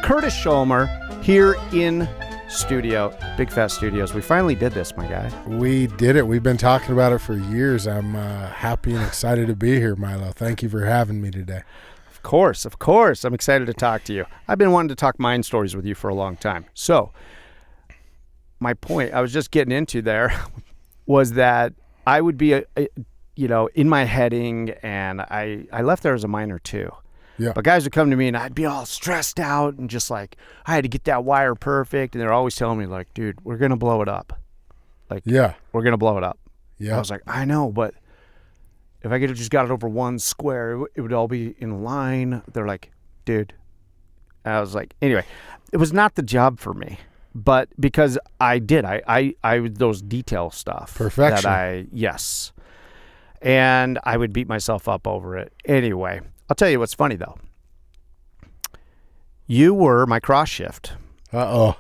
Curtis Schomer here in studio, Big Fat Studios. We finally did this, my guy. We did it. We've been talking about it for years. I'm happy and excited to be here, Milo. Thank you for having me today. Of course. I'm excited to talk to you. I've been wanting to talk mine stories with you for a long time. So my point I was just getting into there was that I would be, in my heading, and I left there as a miner too. Yeah. But guys would come to me and I'd be all stressed out and just like, I had to get that wire perfect. And they're always telling me like, dude, we're going to blow it up. Like, yeah, we're going to blow it up. Yeah. I was like, I know, but if I could have just got it over one square, it would all be in line. They're like, dude. And I was like, anyway, it was not the job for me, but because I did, I those detail stuff. Perfection. Yes. And I would beat myself up over it. Anyway, I'll tell you what's funny, though. You were my cross shift. Uh-oh.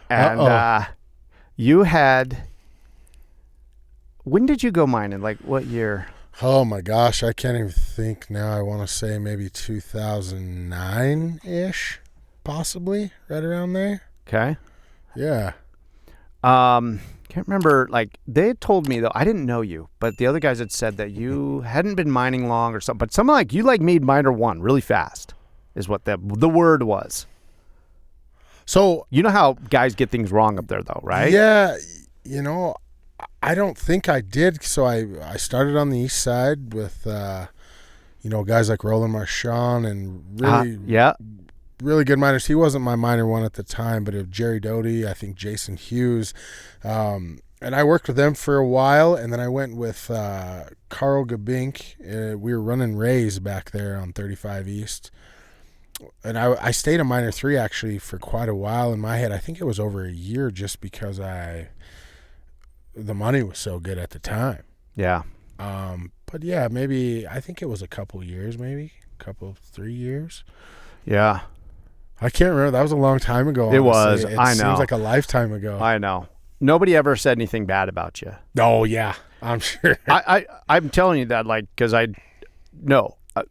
And you had... When did you go mining? Like, what year? Oh, my gosh. I can't even think now. I want to say maybe 2009-ish, possibly, right around there. Okay. Yeah. Can't remember, like, they had told me, though, I didn't know you, but the other guys had said that you hadn't been mining long or something, but something like, you like made miner one really fast, is what the word was. So, you know how guys get things wrong up there, though, right? Yeah, I don't think I did. So I started on the east side with, guys like Roland Marchand and really good miners. He wasn't my miner one at the time, but of Jerry Doty, I think Jason Hughes. And I worked with them for a while, and then I went with Carl Gabink. We were running Rays back there on 35 East. And I stayed a miner 3 actually for quite a while in my head. I think it was over a year just because the money was so good at the time. Yeah. But yeah, maybe I think it was a couple years, 3 years. Yeah. I can't remember. That was a long time ago. Honestly. It was. It I know. Seems like a lifetime ago. I know. Nobody ever said anything bad about you. Oh, yeah. I'm sure. I'm telling you that, like, because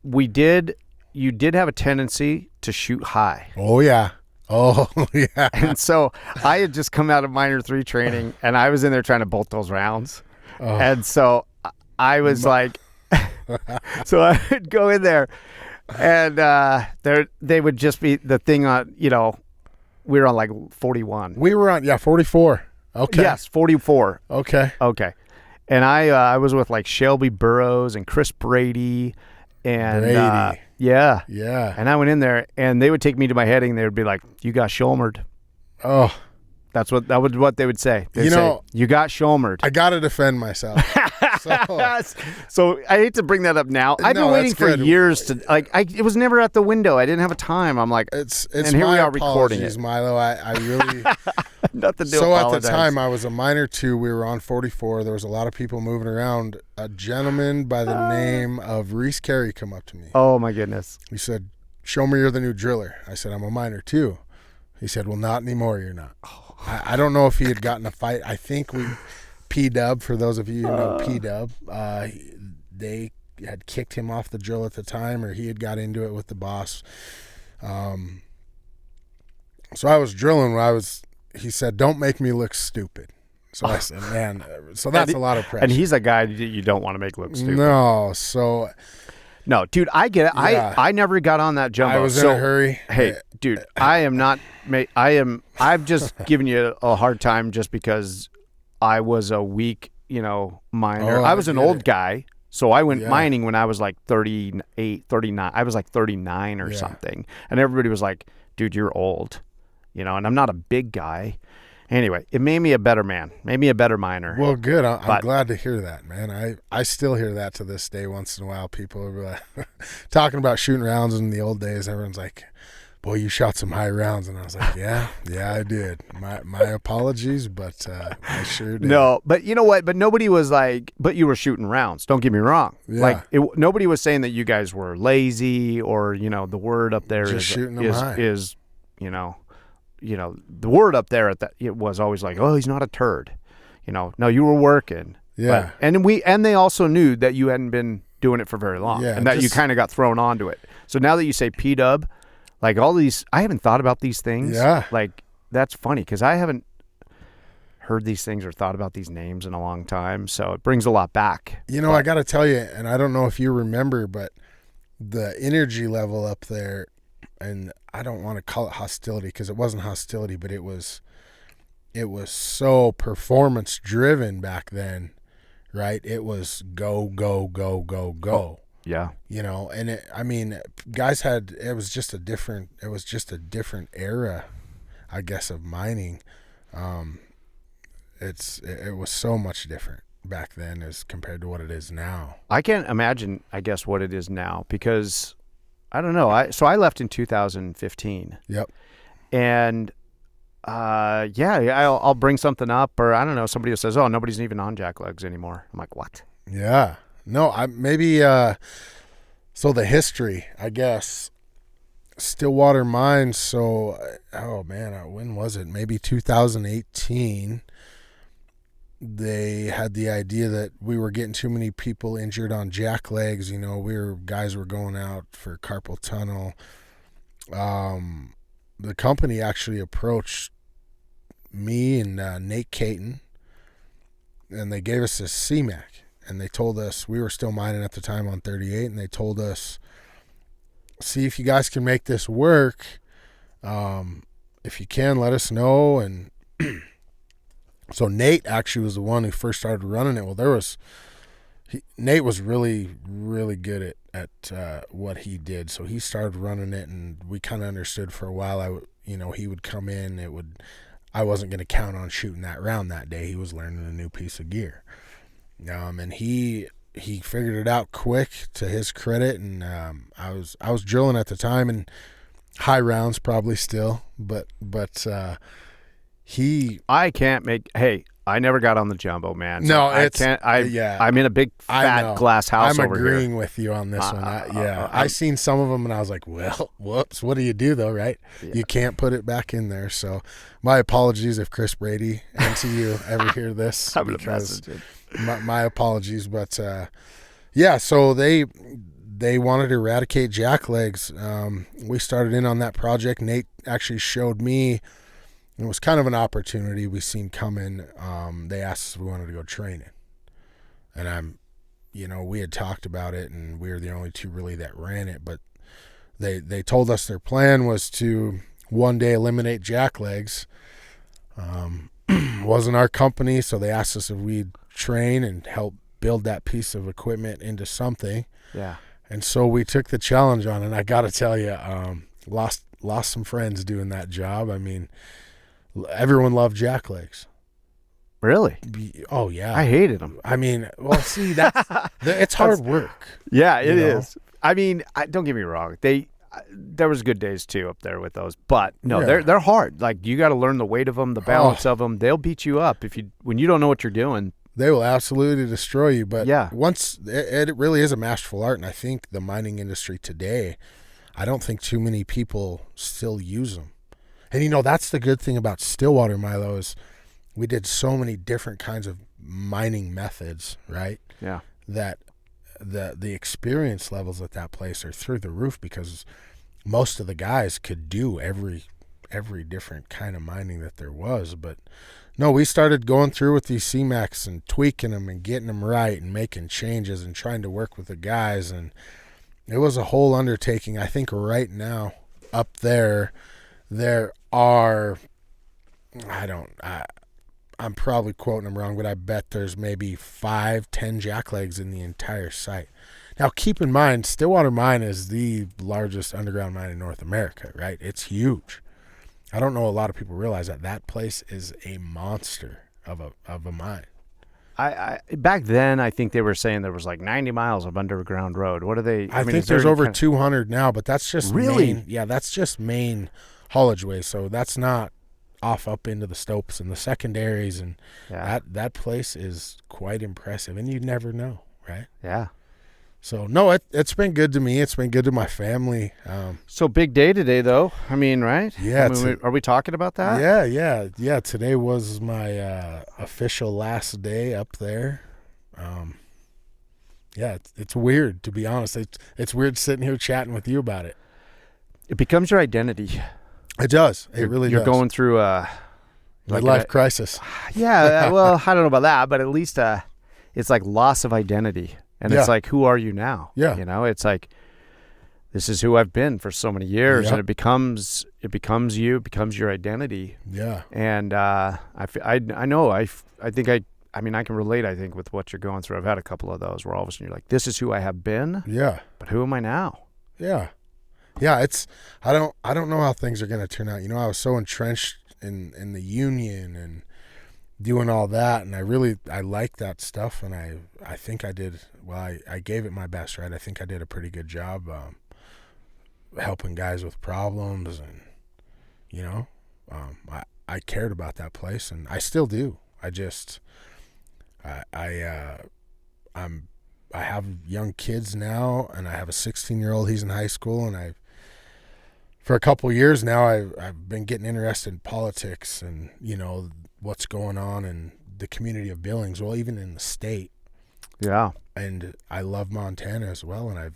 we did. You did have a tendency to shoot high. Oh, yeah. And so I had just come out of Miner 3 training, and I was in there trying to bolt those rounds. Oh. And so I was like, so I would go in there. And they would just be the thing on, we were on like 41. We were on, 44. Okay. Yes, 44. Okay. And I was with like Shelby Burrows and Chris Brady. And yeah. And I went in there, and they would take me to my heading. They would be like, you got Schomered. Oh. That was what they would say. They'd say, you got Schomered. I got to defend myself. So I hate to bring that up now. I've been waiting for years to it was never at the window. I didn't have a time. I'm like, it's and here we are recording it. Milo. I really nothing to So apologize. At the time I was a miner 2. We were on 44. There was a lot of people moving around. A gentleman by the name of Reese Carey come up to me. Oh my goodness. He said, "Show me you're the new driller." I said, "I'm a miner 2. He said, "Well, not anymore. You're not." I don't know if he had gotten a fight. I think P-Dub, for those of you who know P-Dub, they had kicked him off the drill at the time, or he had got into it with the boss. So I was drilling he said, "Don't make me look stupid." So I said, man, so that's a lot of pressure. And he's a guy that you don't want to make look stupid. No, dude, I get it. Yeah. I never got on that jumbo. I was in a hurry. Hey, dude, I've just given you a hard time just because I was a weak, miner. I was an old guy, so I went mining when I was like 38, 39. I was like 39 or something. And everybody was like, dude, you're old, and I'm not a big guy. Anyway, it made me a better man, made me a better miner. Well, good. I'm glad to hear that, man. I still hear that to this day. Once in a while, people are like, talking about shooting rounds in the old days. Everyone's like, boy, you shot some high rounds. And I was like, yeah, I did. My apologies, but I sure did. No, but you know what? But nobody was like, but you were shooting rounds. Don't get me wrong. Yeah. Like, nobody was saying that you guys were lazy or, the word up there is the word up there it was always like, oh, he's not a turd. No, you were working. Yeah. And they also knew that you hadn't been doing it for very long, and that you kind of got thrown onto it. So now that you say P-Dub, Like all these, I haven't thought about these things. Yeah. Like that's funny because I haven't heard these things or thought about these names in a long time. So it brings a lot back. I got to tell you, and I don't know if you remember, but the energy level up there, and I don't want to call it hostility because it wasn't hostility, but it was so performance driven back then, right? It was go, go, go, go, go. Oh, yeah. And guys it was just a different era, I guess, of mining. It was so much different back then as compared to what it is now. I can't imagine, I guess, what it is now because I don't know. I left in 2015. Yep. And I'll bring something up, or I don't know, somebody says, "Oh, nobody's even on jacklegs anymore." I'm like, "What?" Yeah. No, so the history, I guess, Stillwater Mine. So, when was it? Maybe 2018. They had the idea that we were getting too many people injured on jacklegs. Guys were going out for carpal tunnel. The company actually approached me and Nate Caton, and they gave us a CMAC, and they told us, we were still mining at the time on 38, and they told us, see if you guys can make this work. If you can, let us know. And so Nate actually was the one who first started running it. Well, Nate was really, really good at what he did. So he started running it, and we kind of understood for a while. He would come in. I wasn't going to count on shooting that round that day. He was learning a new piece of gear, and he figured it out quick, to his credit. And I was drilling at the time, and high rounds probably still, but I never got on the jumbo, man. So no, I'm in a big fat glass house I'm over here. I'm agreeing with you on this one. I seen some of them and I was like, well, whoops, what do you do though, right? Yeah. You can't put it back in there. So my apologies if Chris Brady and to you ever hear this. My apologies. But so they wanted to eradicate jacklegs. We started in on that project. Nate actually showed me. It was kind of an opportunity we seen coming. They asked us if we wanted to go training. And we had talked about it, and we were the only two really that ran it. But they told us their plan was to one day eliminate jacklegs. Wasn't our company, so they asked us if we'd train and help build that piece of equipment into something. Yeah. And so we took the challenge on, and I got to tell you, lost some friends doing that job. Everyone loved jacklegs. Really? Oh yeah. I hated them. See, it's hard work. Yeah, it is. Don't get me wrong. There was good days too up there with those, but no, yeah. They're hard. Like you got to learn the weight of them, the balance of them. They'll beat you up when you don't know what you're doing. They will absolutely destroy you. But yeah, once it really is a masterful art, and I think the mining industry today, I don't think too many people still use them. And that's the good thing about Stillwater, Milo, is we did so many different kinds of mining methods, right? Yeah. That the experience levels at that place are through the roof because most of the guys could do every different kind of mining that there was. But no, we started going through with these CMACs and tweaking them and getting them right and making changes and trying to work with the guys. And it was a whole undertaking. I think right now up there are, I'm probably quoting them wrong, but I bet there's maybe 5-10 jacklegs in the entire site. Now, keep in mind, Stillwater Mine is the largest underground mine in North America, right? It's huge. I don't know a lot of people realize that place is a monster of a mine. I back then, I think they were saying there was like 90 miles of underground road. What are they? I think there's over 200 now, but that's just really? That's just main haulage way. So that's not off up into the stopes and the secondaries, and that place is quite impressive, and you never know, right? Yeah. So no, it's been good to me. It's been good to my family. So big day today, though. Right? Yeah. Are we talking about that? Yeah. Today was my official last day up there. It's weird, to be honest. It's weird sitting here chatting with you about it. It becomes your identity. It does. It really does. You're going through a midlife crisis. Yeah. Well, I don't know about that, but at least it's like loss of identity. And it's like, who are you now? Yeah. You know, it's like, this is who I've been for so many years, and it becomes you, it becomes your identity. Yeah. And I know, I mean, I can relate, I think, with what you're going through. I've had a couple of those where all of a sudden you're like, this is who I have been. Yeah. But who am I now? Yeah. Yeah. I don't know how things are going to turn out. You know, I was so entrenched in the union and doing all that, and I like that stuff, and I think I did well. I gave it my best, right? I think I did a pretty good job helping guys with problems, and you know, I cared about that place, and I still do. I just I have young kids now, and I have a 16-year-old. He's in high school, and for a couple of years now, I've been getting interested in politics and, you know, what's going on in the community of Billings, well, even in the state. Yeah. And I love Montana as well, and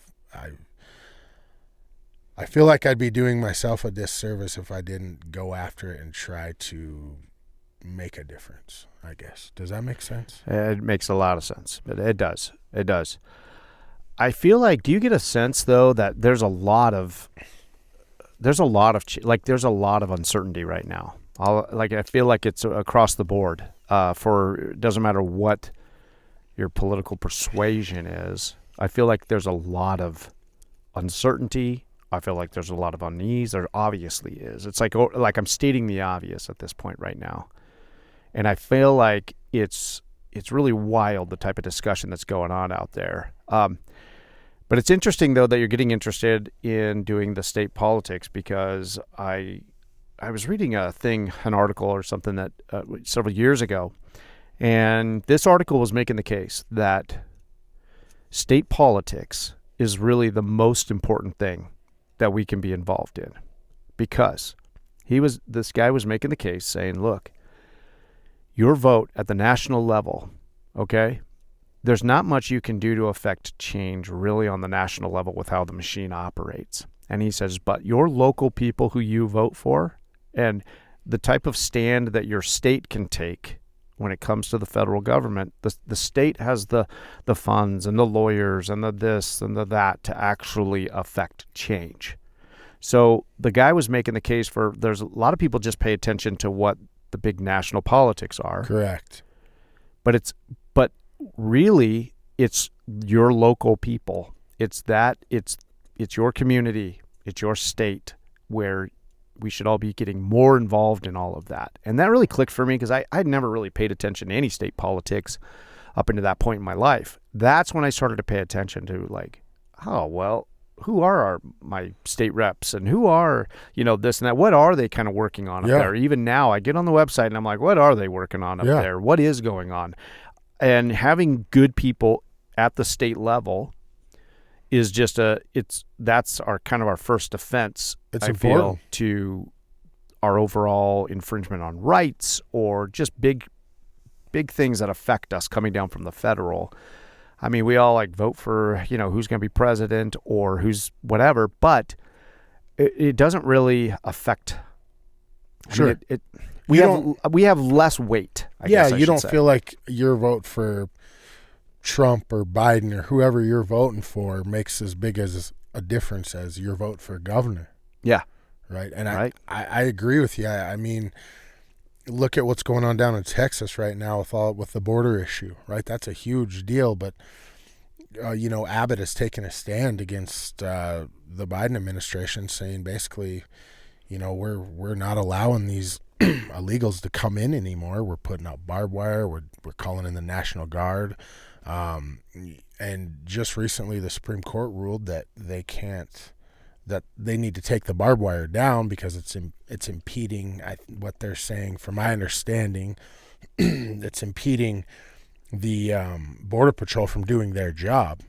I feel like I'd be doing myself a disservice if I didn't go after it and try to make a difference, I guess. Does that make sense? It makes a lot of sense. It does. It does. I feel like, do you get a sense, though, that there's a lot of uncertainty right now? I feel like it's across the board. It doesn't matter what your political persuasion is. I feel like there's a lot of uncertainty. I feel like there's a lot of unease. There obviously is. It's like I'm stating the obvious at this point right now. And I feel like it's really wild, the type of discussion that's going on out there. But it's interesting, though, that you're getting interested in doing the state politics, because I was reading an article or something that several years ago, and this article was making the case that state politics is really the most important thing that we can be involved in, because this guy was making the case saying, look, your vote at the national level, okay, there's not much you can do to affect change really on the national level with how the machine operates. And he says, but your local people who you vote for and the type of stand that your state can take when it comes to the federal government, the state has the funds and the lawyers and the this and the that to actually affect change. So the guy was making the case for, there's a lot of people just pay attention to what the big national politics are. Correct. But really it's your local people. It's your community, it's your state, where we should all be getting more involved in all of that. And that really clicked for me, because I'd never really paid attention to any state politics up into that point in my life. That's when I started to pay attention to, like, oh, well, who are my state reps, and who are, this and that? What are they kind of working on up there? Even now, I get on the website and I'm like, what are they working on up there? What is going on? And having good people at the state level is just that's our first defense. It's important to our overall infringement on rights, or just big things that affect us coming down from the federal. I mean, we all vote for, who's going to be president or who's whatever, but it doesn't really affect. Sure. We have less weight. I guess I you don't say. Feel like your vote for Trump or Biden or whoever you're voting for makes as big as a difference as your vote for governor. Yeah. Right. And I agree with you. I mean, look at what's going on down in Texas right now with the border issue, right? That's a huge deal. But, Abbott has taken a stand against the Biden administration, saying basically, we're not allowing these illegals to come in anymore. We're putting up barbed wire. We're calling in the National Guard. And just recently the Supreme Court ruled that that they need to take the barbed wire down because it's impeding, what they're saying, from my understanding, it's impeding the Border Patrol from doing their job.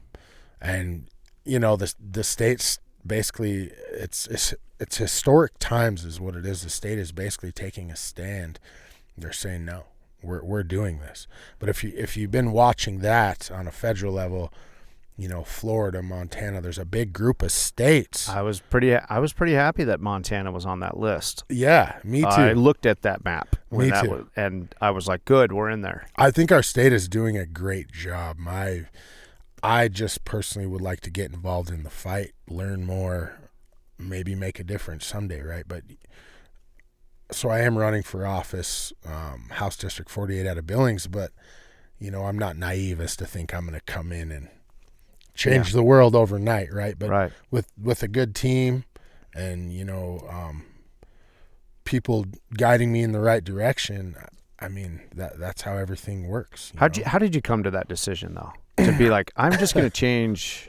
And, the state's basically, it's historic times is what it is. The state is basically taking a stand. They're saying, no, we're doing this. But if you've been watching that on a federal level, Florida, Montana. There's a big group of states. I was pretty happy that Montana was on that list. Yeah, me too. I looked at that map. Me too. And I was like, good, we're in there. I think our state is doing a great job. I just personally would like to get involved in the fight, learn more, maybe make a difference someday, right? But so I am running for office, House District 48 out of Billings, but I'm not naive as to think I'm going to come in and change the world overnight, right? But with a good team and people guiding me in the right direction, I mean that's how everything works. How did you come to that decision though? To be like, I'm just going to change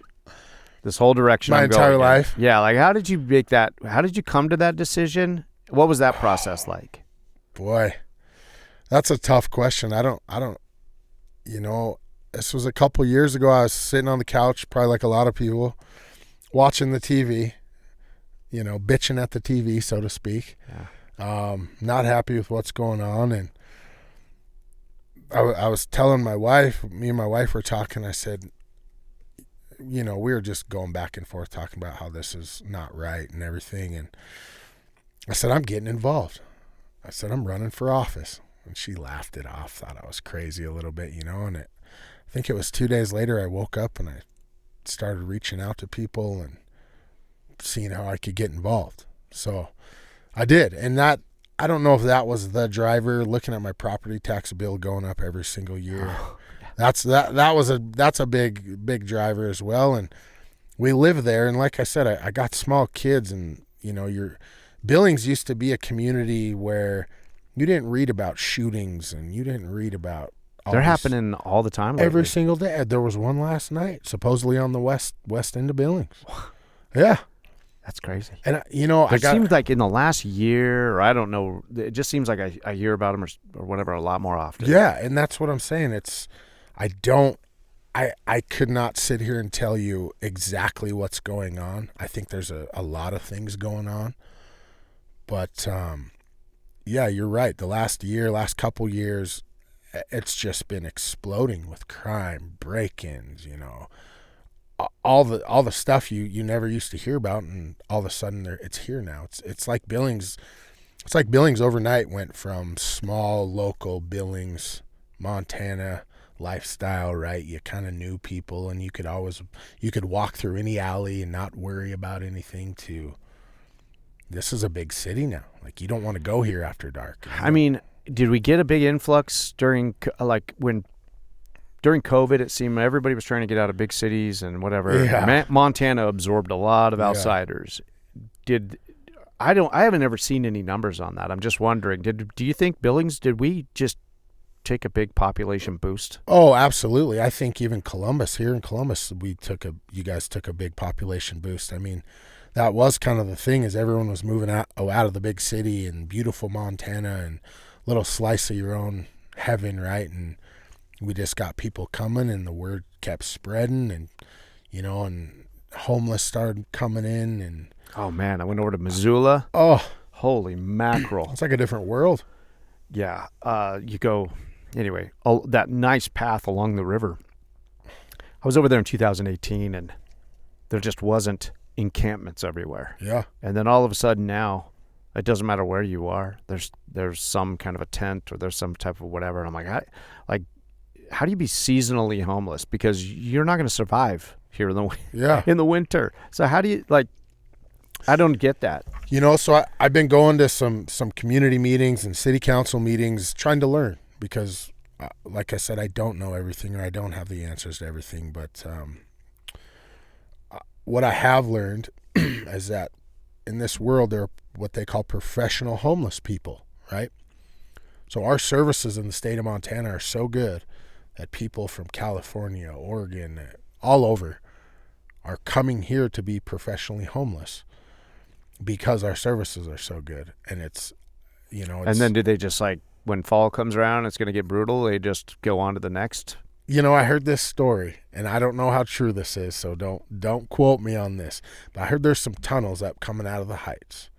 this whole direction. My entire life. Yeah, like how did you make that? How did you come to that decision? What was that process like? Boy, that's a tough question. I don't. This was a couple years ago. I was sitting on the couch, probably like a lot of people, watching the TV, bitching at the TV, so to speak. Yeah. Not happy with what's going on. And I was telling my wife, me and my wife were talking, I said, we were just going back and forth talking about how this is not right and everything. And I said, I'm getting involved. I said, I'm running for office. And she laughed it off, thought I was crazy a little bit, and I think it was 2 days later I woke up and I started reaching out to people and seeing how I could get involved. So I did. And that, I don't know if that was the driver, looking at my property tax bill going up every single year. Oh, yeah. That's a big driver as well. And we live there. And like I said, I got small kids, and your Billings used to be a community where you didn't read about shootings and you didn't read about they're happening all the time lately. Every single day. There was one last night, supposedly on the west end of Billings. Yeah. That's crazy. And it seems like in the last year, or I don't know, it just seems like I hear about them or whatever a lot more often. Yeah, and that's what I'm saying. I could not sit here and tell you exactly what's going on. I think there's a lot of things going on. But yeah, you're right. The last couple years, it's just been exploding with crime, break-ins, all the stuff you never used to hear about, and all of a sudden it's here now. It's like Billings. It's like Billings overnight went from small local Billings, Montana lifestyle, right? You kind of knew people, and you could walk through any alley and not worry about anything, to this is a big city now. Like, you don't want to go here after dark. I mean, did we get a big influx during COVID? It seemed everybody was trying to get out of big cities and whatever. Yeah. Montana absorbed a lot of outsiders. Yeah. I haven't ever seen any numbers on that. I'm just wondering, do you think Billings, did we just take a big population boost? Oh, absolutely. I think even here in Columbus, you guys took a big population boost. I mean, that was kind of the thing, is everyone was moving out of the big city and beautiful Montana and little slice of your own heaven, right? And we just got people coming, and the word kept spreading, and and homeless started coming in. And oh man, I went over to Missoula. Oh, holy mackerel! It's like a different world. Yeah, you go anyway. That nice path along the river. I was over there in 2018, and there just wasn't encampments everywhere. Yeah. And then all of a sudden now, it doesn't matter where you are. There's some kind of a tent, or there's some type of whatever. And I'm like, how do you be seasonally homeless? Because you're not going to survive here in the winter. So how do you, I don't get that. So I've been going to some community meetings and city council meetings, trying to learn, because like I said, I don't know everything, or I don't have the answers to everything. But what I have learned is that in this world, there are what they call professional homeless people, right? So our services in the state of Montana are so good that people from California, Oregon, all over are coming here to be professionally homeless because our services are so good. And and then do they just, when fall comes around, it's going to get brutal, they just go on to the next? I heard this story, and I don't know how true this is, so don't quote me on this. But I heard there's some tunnels up coming out of the heights,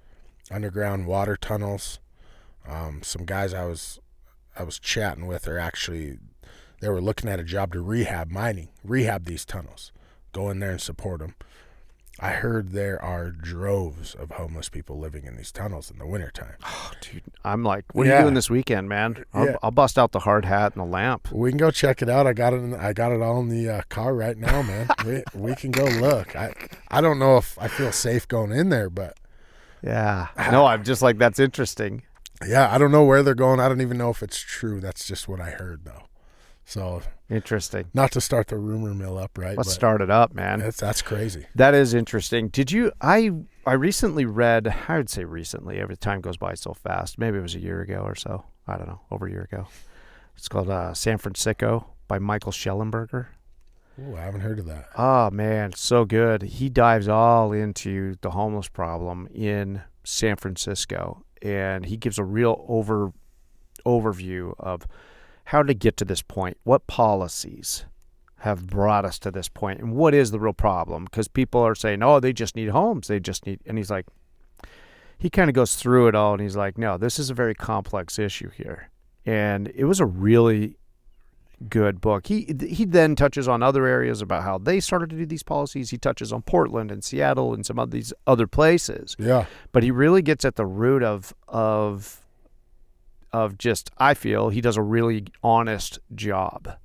underground water tunnels. Some guys I was chatting with they were looking at a job to rehab these tunnels. go in there and support them. I heard there are droves of homeless people living in these tunnels in the wintertime. Oh, dude, I'm like, what are you doing this weekend, man? I'll bust out the hard hat and the lamp. We can go check it out. I got it all in the car right now, man. we can go look. I don't know if I feel safe going in there, but yeah, no, I'm just like, that's interesting. Yeah, I don't know where they're going. I don't even know if it's true. That's just what I heard, though. So interesting. Not to start the rumor mill up, right? Let's start it up, man. That's crazy. That is interesting. Did you? I recently read. I would say recently. Every time goes by so fast. Maybe it was a year ago or so. I don't know. Over a year ago. It's called San Francisco by Michael Schellenberger. Ooh, I haven't heard of that. Oh man, so good. He dives all into the homeless problem in San Francisco, and he gives a real overview of how to get to this point, what policies have brought us to this point, and what is the real problem. Because people are saying, oh, they just need homes. And he's like, he kind of goes through it all, and he's like, no, this is a very complex issue here. And it was a really good book. He then touches on other areas about how they started to do these policies. He touches on Portland and Seattle and some of these other places. Yeah. But he really gets at the root of just, I feel he does a really honest job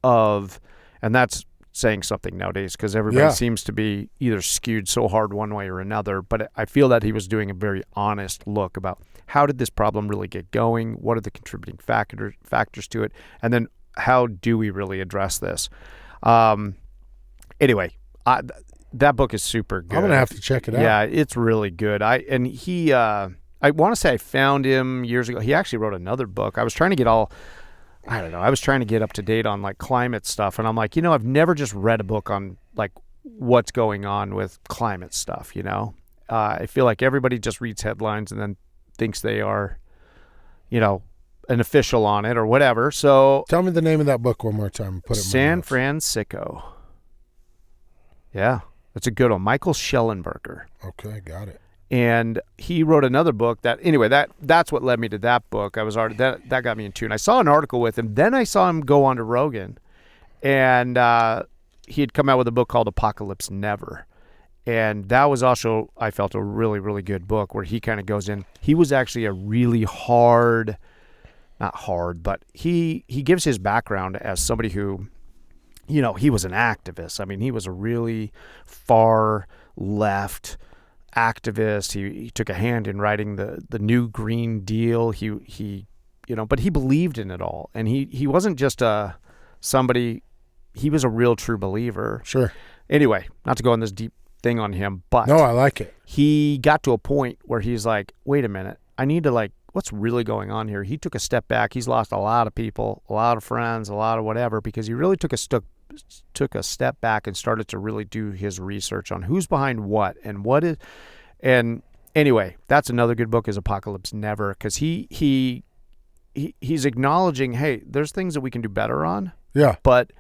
of, and that's saying something nowadays because everybody seems to be either skewed so hard one way or another. But I feel that he was doing a very honest look about how did this problem really get going? What are the contributing factors to it? And then how do we really address this? Anyway, that book is super good. I'm going to have to check it out. Yeah, it's really good. I want to say I found him years ago. He actually wrote another book. I was trying to get I was trying to get up to date on like climate stuff. And I'm like, I've never just read a book on like what's going on with climate stuff, I feel like everybody just reads headlines and then thinks they are, an official on it or whatever. So tell me the name of that book one more time. Put it in San Francisco. Yeah, that's a good one. Michael Schellenberger. Okay, got it. And he wrote another book that's what led me to that book. I was already that got me in tune. I saw an article with him. Then I saw him go on to Rogan, and he had come out with a book called Apocalypse Never. And that was also, I felt, a really, really good book where he kind of goes in. He was actually a really not hard, but he gives his background as somebody who, he was an activist. I mean, he was a really far left activist. He took a hand in writing the new Green Deal. He but he believed in it all. And he wasn't just somebody, he was a real true believer. Sure. Anyway, not to go on this deep thing on him, but no, I like it. He got to a point where he's like, wait a minute, I need to what's really going on here? He took a step back. He's lost a lot of people, a lot of friends, a lot of whatever, because he really took a step back and started to really do his research on who's behind what and what is. And anyway, that's another good book is Apocalypse Never, because he's acknowledging, hey, there's things that we can do better on. Yeah. But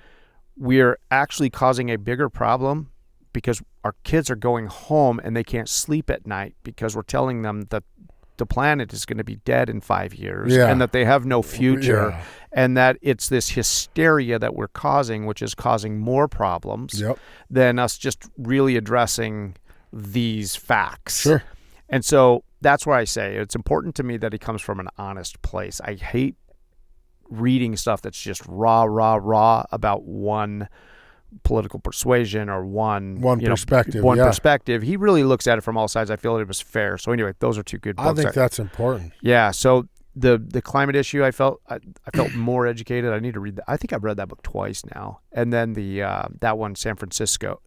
we're actually causing a bigger problem because our kids are going home and they can't sleep at night because we're telling them that the planet is going to be dead in 5 years and that they have no future and that it's this hysteria that we're causing, which is causing more problems than us just really addressing these facts. Sure. And so that's why I say it's important to me that it comes from an honest place. I hate reading stuff that's just raw about one political persuasion or one perspective. Perspective. He really looks at it from all sides. I feel it was fair. So anyway, those are two good books. I think that's important. Yeah. So the climate issue, I felt more educated. I need to read that. I think I've read that book twice now. And then the that one, San Francisco,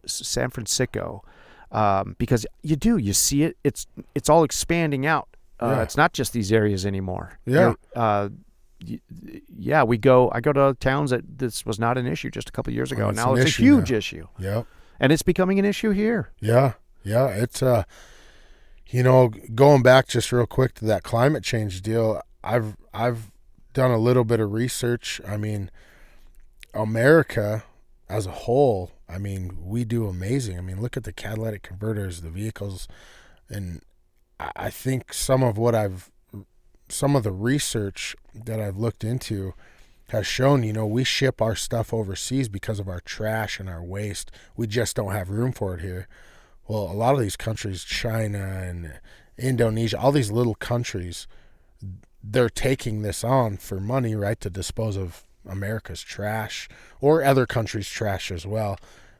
because you see it. It's all expanding out. It's not just these areas anymore. Yeah. I go to towns that this was not an issue just a couple of years ago. Now it's a huge issue. Yeah. And it's becoming an issue here. Yeah. Yeah. It's, going back just real quick to that climate change deal, I've done a little bit of research. I mean, America as a whole, I mean, we do amazing. I mean, look at the catalytic converters, the vehicles, and I think some of the research that I've looked into has shown, we ship our stuff overseas because of our trash and our waste. We just don't have room for it here. Well, a lot of these countries, China and Indonesia, all these little countries, they're taking this on for money, right, to dispose of America's trash or other countries' trash as well.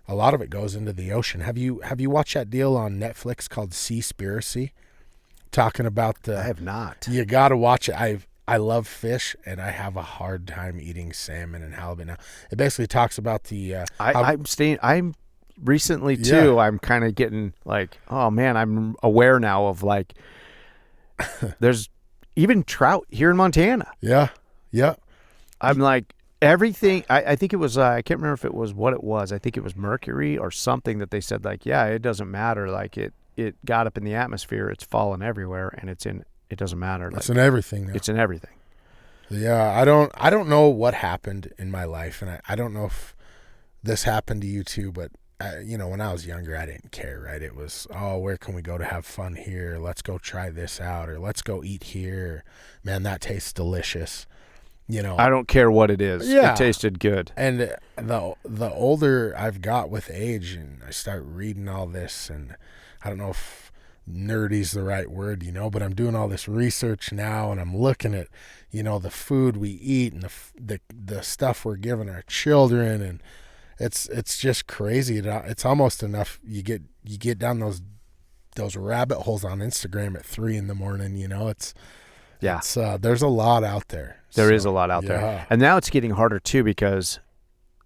A lot of it goes into the ocean. Have you watched that deal on Netflix called Seaspiracy? Talking about I have not. You got to watch it. I love fish, and I have a hard time eating salmon and halibut now. It basically talks about the I'm recently too. I'm kind of getting like, oh man, I'm aware now of like there's even trout here in Montana. Yeah. I'm like everything. I think it was I can't remember if it was what it was. I think it was mercury or something that they said like, yeah, it doesn't matter. Like it got up in the atmosphere. It's fallen everywhere, and it doesn't matter. It's in everything now. It's in everything. Yeah, I don't know what happened in my life, and I don't know if this happened to you too, but when I was younger, I didn't care, right? It was, where can we go to have fun here? Let's go try this out, or let's go eat here. Man, that tastes delicious. I don't care what it is. Yeah. It tasted good. And the older I've got with age, and I start reading all this, and I don't know if nerdy's the right word, but I'm doing all this research now, and I'm looking at, the food we eat and the stuff we're giving our children, and it's just crazy. It's almost enough. You get down those rabbit holes on Instagram at 3 a.m. It's there's a lot out there. There is a lot out there, and now it's getting harder too because,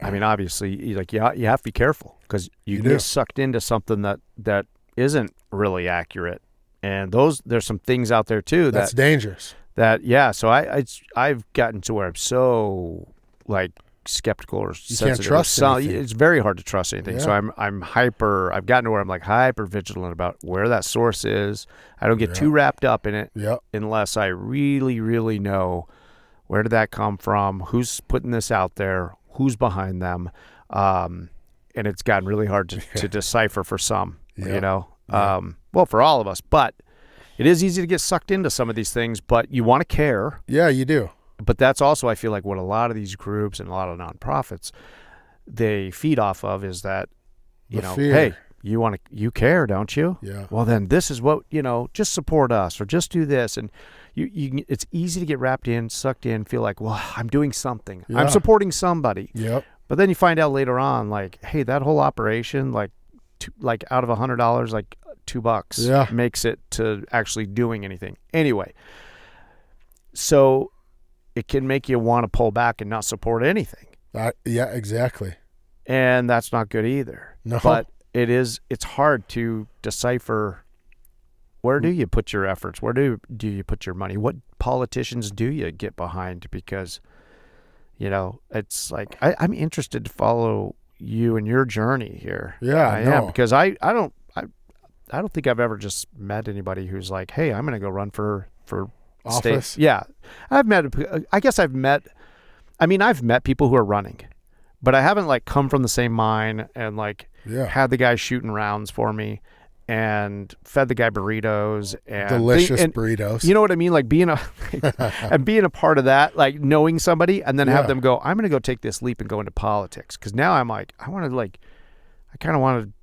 I mean, obviously, you have to be careful because you get sucked into something that isn't really accurate, and there's some things out there too that's dangerous. So I've gotten to where I'm so like skeptical or sensitive. Can't trust anything. It's very hard to trust anything. So I've gotten to where I'm like hyper vigilant about where that source is. I don't get too wrapped up in it unless I really, really know where did that come from, who's putting this out there, who's behind them. And it's gotten really hard to decipher for some, well, for all of us, but it is easy to get sucked into some of these things, but you want to care. Yeah, you do. But that's also, I feel like, what a lot of these groups and a lot of nonprofits, they feed off of is that, fear. Hey, you care, don't you? Yeah. Well, then this is what, just support us or just do this. And it's easy to get wrapped in, sucked in, feel like, well, I'm doing something. Yeah. I'm supporting somebody. Yep. But then you find out later on, like, hey, that whole operation, like out of $100, like $2 makes it to actually doing anything. Anyway, so it can make you want to pull back and not support anything. Yeah, exactly. And that's not good either. No. But it's hard to decipher, where do you put your efforts? Where do you put your money? What politicians do you get behind? Because, it's like, I'm interested to follow you and your journey here. Yeah, I am, because I don't think I've ever just met anybody who's like, hey, I'm going to go run for office. State. Yeah. I've met people who are running, but I haven't like come from the same mine and like had the guy shooting rounds for me and fed the guy burritos and delicious burritos. You know what I mean? Like being a part of that, like knowing somebody and then have them go, I'm going to go take this leap and go into politics. Cause now I'm like, I kind of wanted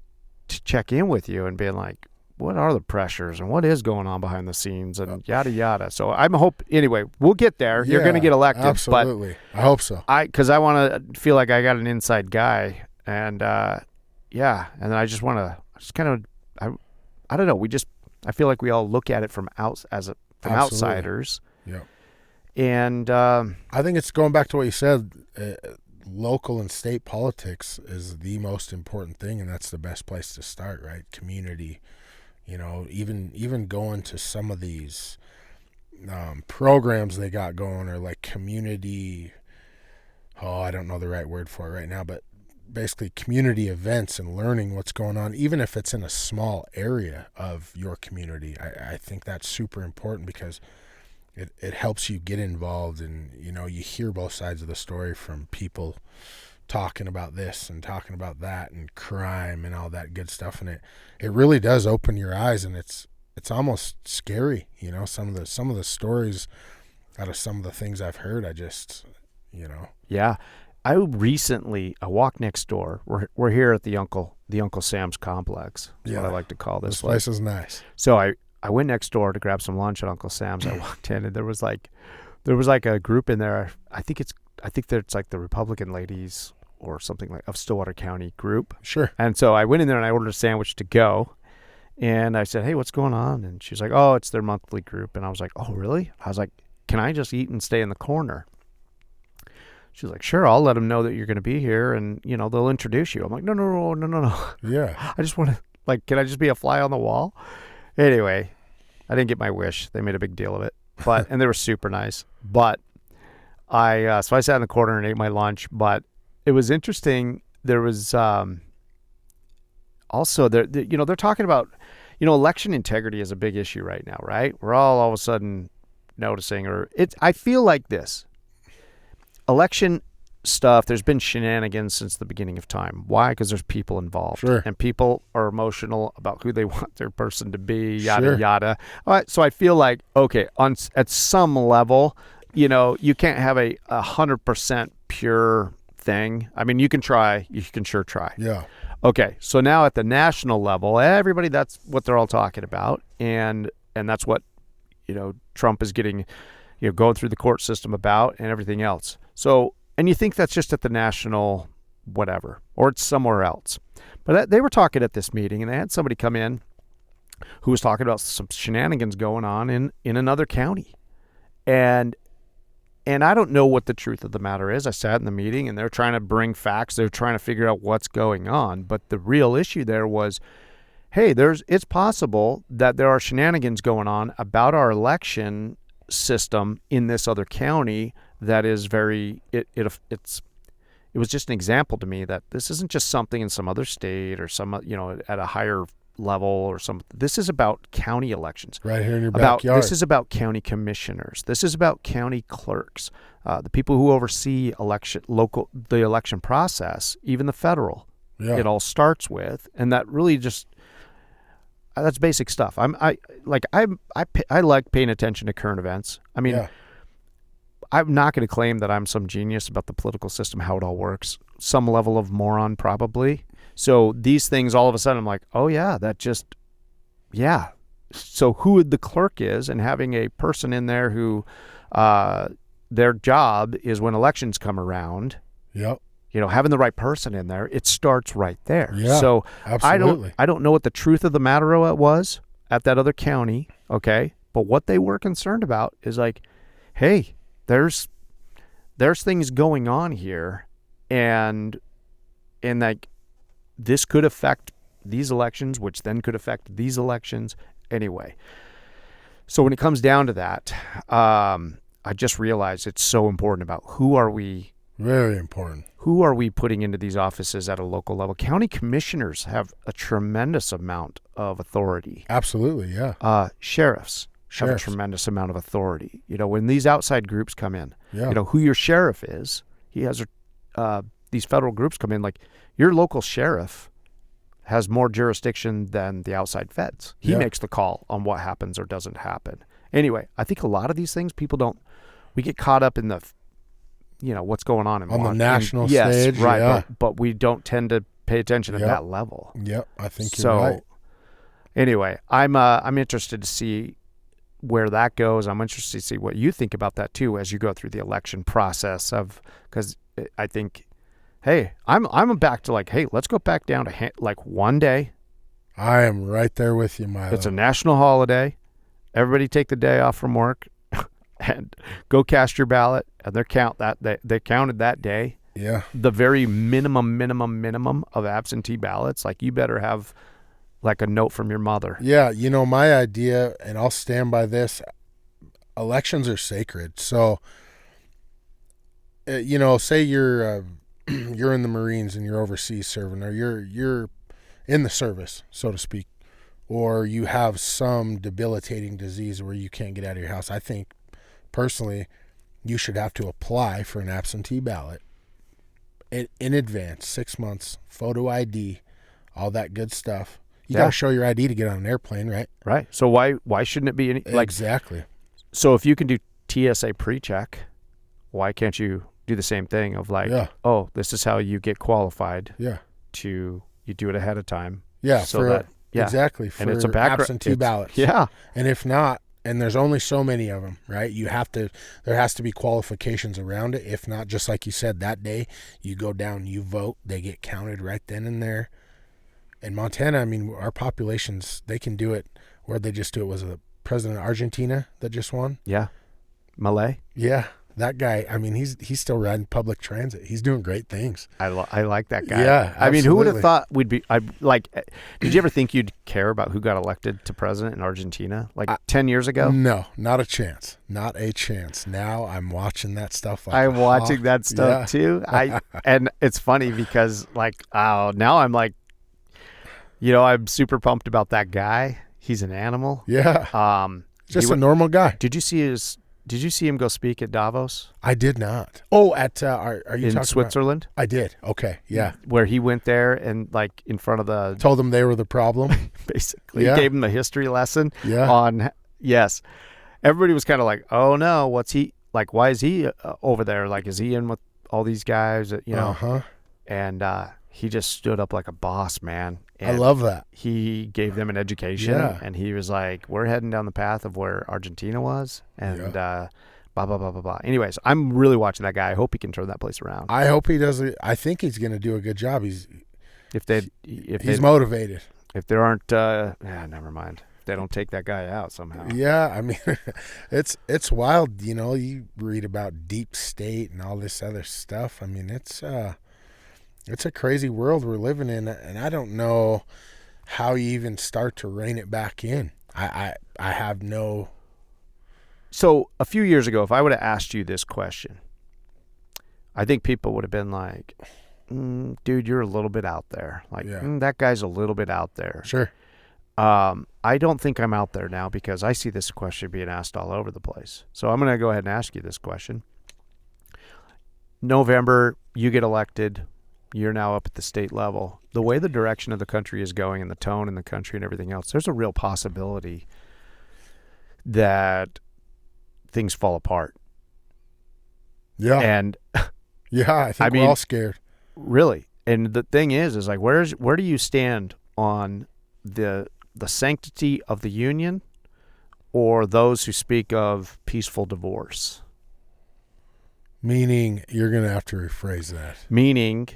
to check in with you and being like, what are the pressures and what is going on behind the scenes and yada yada. So anyway, we'll get there. You're going to get elected. Absolutely. But I hope so. Because I want to feel like I got an inside guy, and and then I just want to, I don't know. I feel like we all look at it from outsiders. Yeah. And I think it's going back to what you said. Local and state politics is the most important thing, and that's the best place to start, right? Community. Even going to some of these programs they got going, or like community, I don't know the right word for it right now, but basically community events and learning what's going on, even if it's in a small area of your community. I think that's super important because it helps you get involved, and you hear both sides of the story from people talking about this and talking about that and crime and all that good stuff, and it really does open your eyes, and it's almost scary, some of the stories out of some of the things I've heard. Yeah. I walked next door. We're here at the Uncle Sam's complex. That's what I like to call this place is nice. So I went next door to grab some lunch at Uncle Sam's. I walked in and there was like a group in there. I think it's like the Republican ladies or something like of Stillwater County group. Sure. And so I went in there and I ordered a sandwich to go. And I said, "Hey, what's going on?" And she's like, "Oh, it's their monthly group." And I was like, "Oh, really?" I was like, "Can I just eat and stay in the corner?" She's like, "Sure, I'll let them know that you're going to be here, and they'll introduce you." I'm like, No. Yeah. I just want to can I just be a fly on the wall? Anyway, I didn't get my wish. They made a big deal of it, and they were super nice. But so I sat in the corner and ate my lunch. But it was interesting. There was also they're talking about election integrity is a big issue right now, right? We're all of a sudden noticing, I feel like this. Election stuff, there's been shenanigans since the beginning of time. Why? Because there's people involved. Sure. And people are emotional about who they want their person to be, yada, yada. All right, so I feel like, okay, at some level, you can't have a 100% pure thing. I mean, you can sure try. Yeah. Okay, so now at the national level, everybody, that's what they're all talking about. And that's what, Trump is getting, going through the court system about and everything else. So, and you think that's just at the national whatever, or it's somewhere else. But they were talking at this meeting, and they had somebody come in who was talking about some shenanigans going on in another county. And I don't know what the truth of the matter is. I sat in the meeting, and they're trying to bring facts. They're trying to figure out what's going on. But the real issue there was, hey, it's possible that there are shenanigans going on about our election system in this other county that is it was just an example to me that this isn't just something in some other state or some at a higher level or something. This is about county elections right here in your backyard. This is about county commissioners. This is about county clerks, the people who oversee the election process, even the federal. Yeah. It all starts with, and that really just that's basic stuff. I like paying attention to current events. I mean. Yeah. I'm not going to claim that I'm some genius about the political system, how it all works. Some level of moron, probably. So these things, all of a sudden, I'm like, oh, yeah, So who the clerk is, and having a person in there who their job is when elections come around. Yep. Having the right person in there, it starts right there. Yeah, so absolutely. I don't know what the truth of the matter was at that other county, okay? But what they were concerned about is like, hey, there's things going on here, and like this could affect these elections, which then could affect these elections anyway. So when it comes down to that, I just realized it's so important about who are we. Very important. Who are we putting into these offices at a local level? County commissioners have a tremendous amount of authority. Absolutely, yeah. Sheriffs have a tremendous amount of authority. When these outside groups come in, yeah. Who your sheriff is, he has these federal groups come in, like your local sheriff has more jurisdiction than the outside feds. He makes the call on what happens or doesn't happen. Anyway, I think a lot of these things we get caught up in the, what's going on on the national stage. Yes, right. Yeah. But we don't tend to pay attention at that level. Yep, I think you're right. Anyway, I'm interested to see where that goes. I'm interested to see what you think about that too as you go through the election process because I think, hey, I'm back to hey, let's go back down to one day. I am right there with you, Milo. It's a national holiday. Everybody take the day off from work and go cast your ballot. And they counted that day. Yeah. The very minimum of absentee ballots. You better have a note from your mother. Yeah, my idea, and I'll stand by this, elections are sacred. So, say you're in the Marines and you're overseas serving, or you're in the service, so to speak, or you have some debilitating disease where you can't get out of your house. I think, personally, you should have to apply for an absentee ballot in advance, 6 months, photo ID, all that good stuff. You got to show your ID to get on an airplane, right? Right. So why shouldn't it be exactly? So if you can do TSA pre-check, why can't you do the same thing of like, oh, this is how you get qualified. Yeah. You do it ahead of time. Yeah. So exactly. For and it's a absentee ballots. Yeah. And if not, and there's only so many of them, right? There has to be qualifications around it. If not, just like you said, that day you go down, you vote, they get counted right then and there. In Montana, I mean, our populations, they can do it. Where they just do it was the president of Argentina that just won. Yeah. Malay. Yeah. That guy, I mean, he's still riding public transit. He's doing great things. I like that guy. Yeah, absolutely. I mean, who would have thought did you ever think you'd care about who got elected to president in Argentina 10 years ago? No, not a chance. Not a chance. Now I'm watching that stuff. I'm watching that stuff too. And it's funny because now I'm like, I'm super pumped about that guy. He's an animal. Yeah. Just a normal guy. Did you see him go speak at Davos? I did not. Oh, at are you in talking Switzerland? I did. Okay, yeah. Where he went there and in front of the told them they were the problem. Basically, gave him a history lesson. Yeah. On yes, everybody was kind of like, oh no, what's he like? Why is he over there? Like, is he in with all these guys? And he just stood up like a boss, man. And I love that. He gave them an education, and he was like, we're heading down the path of where Argentina was, and blah, blah, blah, blah, blah. Anyways, I'm really watching that guy. I hope he can turn that place around. I hope he does it. I think he's going to do a good job. He's motivated. If there aren't, never mind. If they don't take that guy out somehow. Yeah, I mean, it's wild. You read about deep state and all this other stuff. I mean, it's a crazy world we're living in, and I don't know how you even start to rein it back in. I have no. So a few years ago, if I would have asked you this question, I think people would have been like, dude, you're a little bit out there. Like, that guy's a little bit out there. Sure. I don't think I'm out there now because I see this question being asked all over the place. So I'm going to go ahead and ask you this question. November, you get elected. You're now up at the state level. The way the direction of the country is going and the tone in the country and everything else, there's a real possibility that things fall apart. Yeah. And I think we're all scared. Really. And the thing is like, where do you stand on the sanctity of the union or those who speak of peaceful divorce? Meaning, you're going to have to rephrase that. Meaning,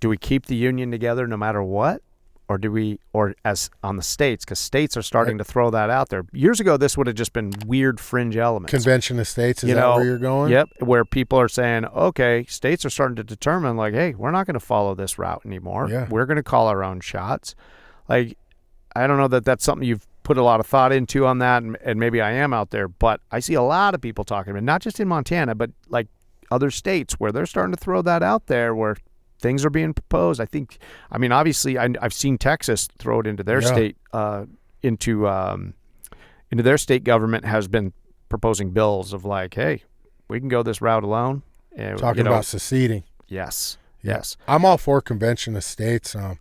do we keep the union together no matter what? Or as on the states, because states are starting to throw that out there. Years ago, this would have just been weird fringe elements. Convention of states, is that where you're going? Yep, where people are saying, okay, states are starting to determine, like, hey, we're not going to follow this route anymore. Yeah. We're going to call our own shots. Like, I don't know that that's something you've put a lot of thought into on that, and maybe I am out there, but I see a lot of people talking about it, not just in Montana, but like other states where they're starting to throw that out there where things are being proposed. Obviously, I've seen Texas throw it into their state, into their state government has been proposing bills of like, hey, we can go this route alone. Talking about seceding. Yes. Yeah. Yes. I'm all for convention of states. I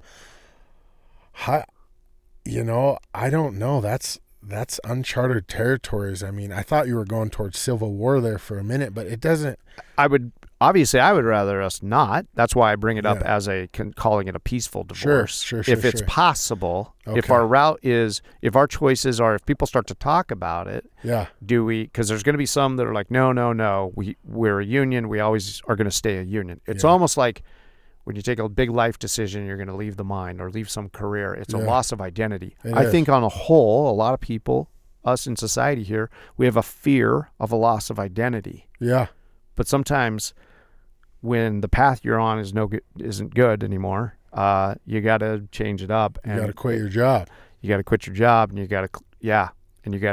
don't know. That's uncharted territories. I mean, I thought you were going towards civil war there for a minute, but it doesn't. I would rather us not. That's why I bring it up as calling it a peaceful divorce. Sure. If it's possible, if our route is, if our choices are, if people start to talk about it, do we? Because there's going to be some that are like, no, we're a union. We always are going to stay a union. It's almost like when you take a big life decision, you're going to leave the mine or leave some career. It's a loss of identity. I think on a whole, a lot of people, us in society here, we have a fear of a loss of identity. Yeah. But sometimes when the path you're on isn't good anymore, you got to change it up. You got to quit your job. You got to quit your job, and you got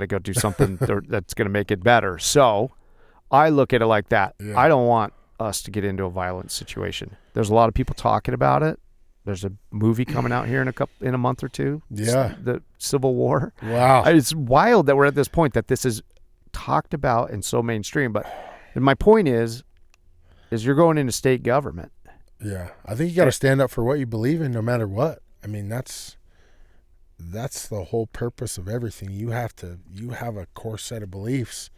to go do something that's going to make it better. So I look at it like that. Yeah. I don't want us to get into a violent situation. There's a lot of people talking about it. There's a movie coming out here in a month or two. Yeah. The Civil War. Wow. It's wild that we're at this point that this is talked about and so mainstream. And my point is you're going into state government. Yeah. I think you got to stand up for what you believe in no matter what. I mean, that's the whole purpose of everything. You have a core set of beliefs.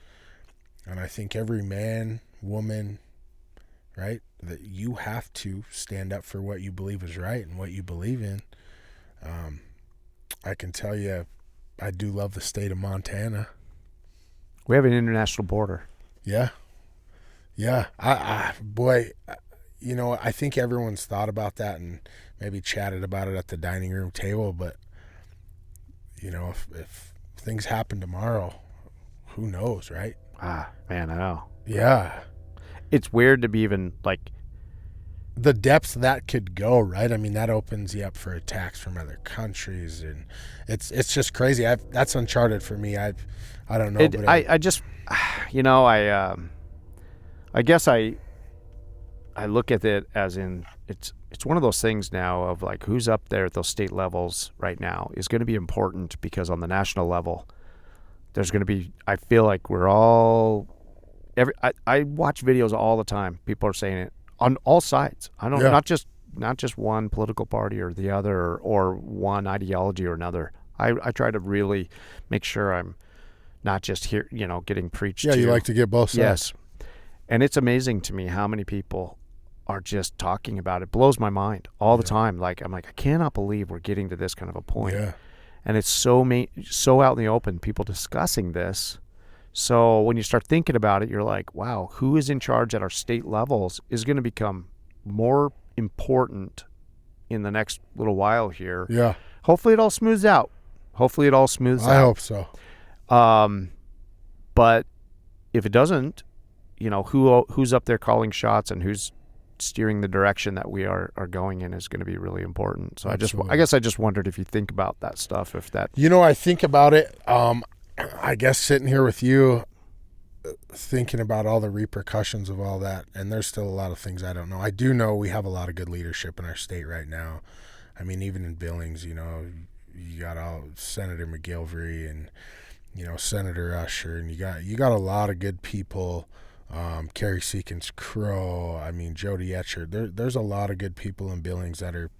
And I think every man, woman, right? That you have to stand up for what you believe is right and what you believe in. I can tell you, I do love the state of Montana. We have an international border. Yeah. Yeah. Boy, I think everyone's thought about that and maybe chatted about it at the dining room table, but, if things happen tomorrow, who knows, right? Man, I know. Yeah. It's weird to be even like the depths that could go, right? I mean, that opens you up for attacks from other countries, and it's just crazy. That's uncharted for me. I don't know. I just, I guess I look at it as in it's one of those things now of like who's up there at those state levels right now is going to be important, because on the national level, there's going to be. I feel like we're all. I watch videos all the time. People are saying it on all sides. I don't not just one political party or the other, or one ideology or another. I try to really make sure I'm not just here, getting preached to. Yeah, you like to get both sides. Yes. And it's amazing to me how many people are just talking about it. Blows my mind all the time. Like, I'm like, I cannot believe we're getting to this kind of a point. Yeah. And it's so out in the open, people discussing this. So when you start thinking about it, you're like, wow, who is in charge at our state levels is going to become more important in the next little while here. Yeah. Hopefully it all smooths out. I hope so. But if it doesn't, who's up there calling shots and who's steering the direction that we are going in is going to be really important. So Absolutely. I guess I just wondered if you think about that stuff, if that. I think about it. I guess sitting here with you, thinking about all the repercussions of all that, and there's still a lot of things I don't know. I do know we have a lot of good leadership in our state right now. I mean, even in Billings, you got Senator McGilvery and Senator Usher, and you got a lot of good people. Carrie Seekins Crow, I mean Jody Etcher. There's a lot of good people in Billings that are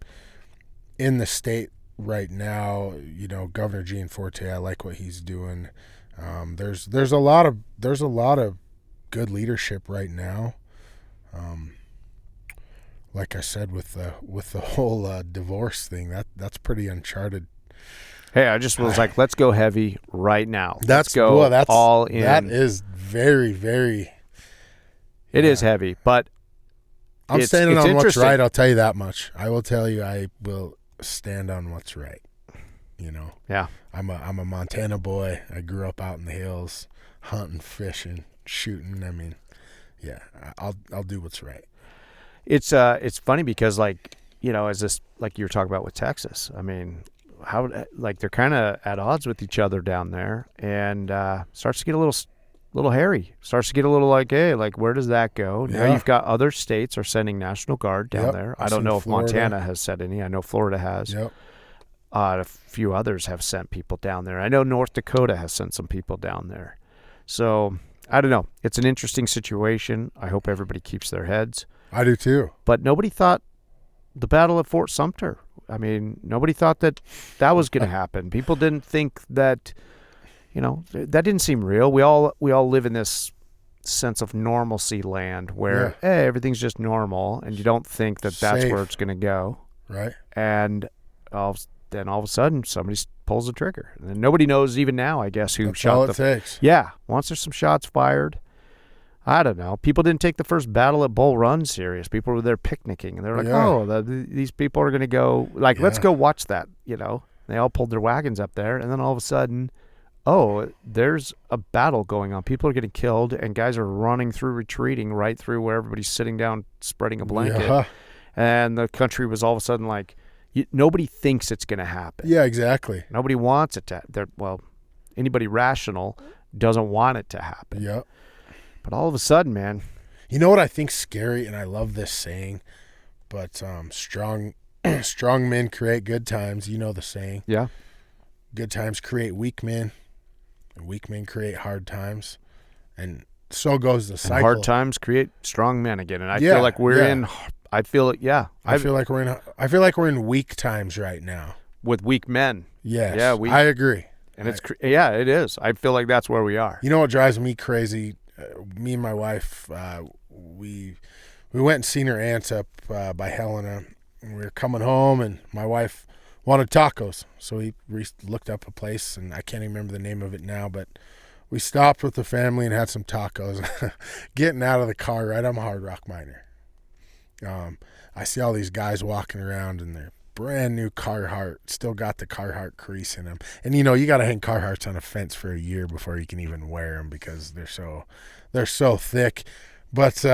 in the state right now. Governor Gianforte, I like what he's doing. There's a lot of good leadership right now. Like I said, with the whole divorce thing, that's pretty uncharted. Hey, I just was like, let's go heavy right now. That's all in. That is very, very. It is heavy, but I'm standing on what's right. I'll tell you that much. I will tell you, I will stand on what's right. Yeah. I'm a Montana boy. I grew up out in the hills, hunting, fishing, shooting. I mean, yeah, I'll do what's right. It's funny because as this, like you were talking about with Texas. I mean, how they're kind of at odds with each other down there, and starts to get a little hairy. Starts to get a little like, hey, like where does that go? Yeah. Now you've got other states are sending National Guard down there. I don't know if Florida. Montana has said any. I know Florida has. Yep. A few others have sent people down there. I know North Dakota has sent some people down there. So I don't know. It's an interesting situation. I hope everybody keeps their heads. I do too. But nobody thought the battle at Fort Sumter. I mean, nobody thought that was going to happen. People didn't think that, that didn't seem real. We all live in this sense of normalcy land where hey, everything's just normal, and you don't think that that's Safe. where it's going to go. Right. And then all of a sudden somebody pulls the trigger, and then nobody knows even now, I guess, who that's shot all it takes. Yeah. Once there's some shots fired, I don't know. People didn't take the first battle at Bull Run serious. People were there picnicking, and they're like, these people are going to go, like, let's go watch that, They all pulled their wagons up there, and then all of a sudden, there's a battle going on. People are getting killed, and guys are running through, retreating right through where everybody's sitting down, spreading a blanket. Yeah. And the country was all of a sudden like, nobody thinks it's going to happen. Yeah, exactly. Nobody wants it to. Anybody rational doesn't want it to happen. Yep. But all of a sudden, man. You know what I think's scary, and I love this saying, but strong men create good times. You know the saying. Yeah. Good times create weak men, and weak men create hard times, and so goes the cycle. And hard times create strong men again, and I feel like we're in. I feel it. Yeah. I feel like we're in weak times right now with weak men. Yes. Yeah. I agree. And it is. I feel like that's where we are. You know what drives me crazy? Me and my wife, we went and seen her aunt up by Helena. And we were coming home, and my wife wanted tacos. So we looked up a place, and I can't even remember the name of it now, but we stopped with the family and had some tacos. Getting out of the car, right? I'm a hard rock miner. I see all these guys walking around in their brand new Carhartt, still got the Carhartt crease in them. And you got to hang Carhartts on a fence for a year before you can even wear them because they're so thick. But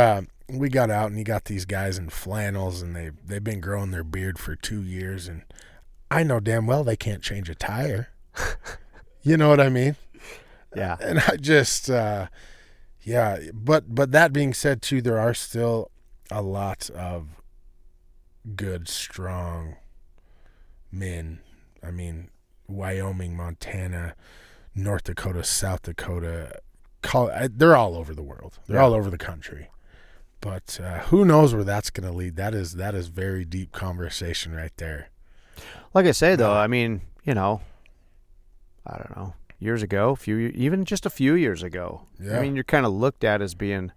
we got out, and you got these guys in flannels, and they've been growing their beard for 2 years, and I know damn well they can't change a tire. You know what I mean? Yeah. And I just, yeah. But that being said, too, there are still a lot of good, strong men. I mean, Wyoming, Montana, North Dakota, South Dakota, they're all over the world. They're all over the country. But who knows where that's going to lead? That is very deep conversation right there. Like I say, though, I mean, I don't know, years ago, even just a few years ago. Yeah. I mean, you're kind of looked at as being,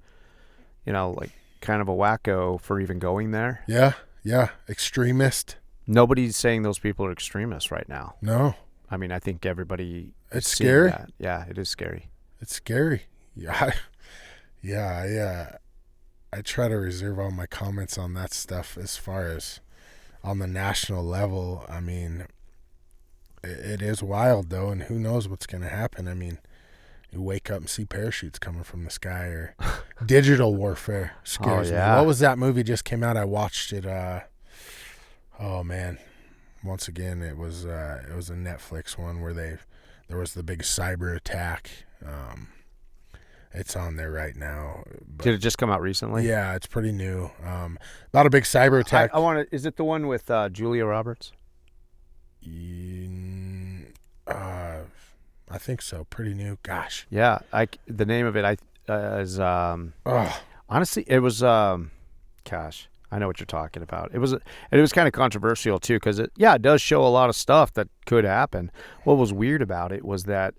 like kind of a wacko for even going there. Yeah, yeah, extremist. Nobody's saying those people are extremists right now. No. I mean, I think everybody. It's scary. That. Yeah, it is scary. It's scary. Yeah, I try to reserve all my comments on that stuff as far as on the national level. I mean, it is wild, though, and who knows what's going to happen. I mean, you wake up and see parachutes coming from the sky, or digital warfare scares me. What was that movie just came out? I watched it. Oh, man. Once again, it was a Netflix one where there was the big cyber attack. It's on there right now. Did it just come out recently? Yeah, it's pretty new. About a big cyber attack. I want to. Is it the one with Julia Roberts? I think so. Pretty new. Gosh. Yeah. The name of it is honestly it was gosh, I know what you're talking about. It was kind of controversial too because it does show a lot of stuff that could happen. What was weird about it was that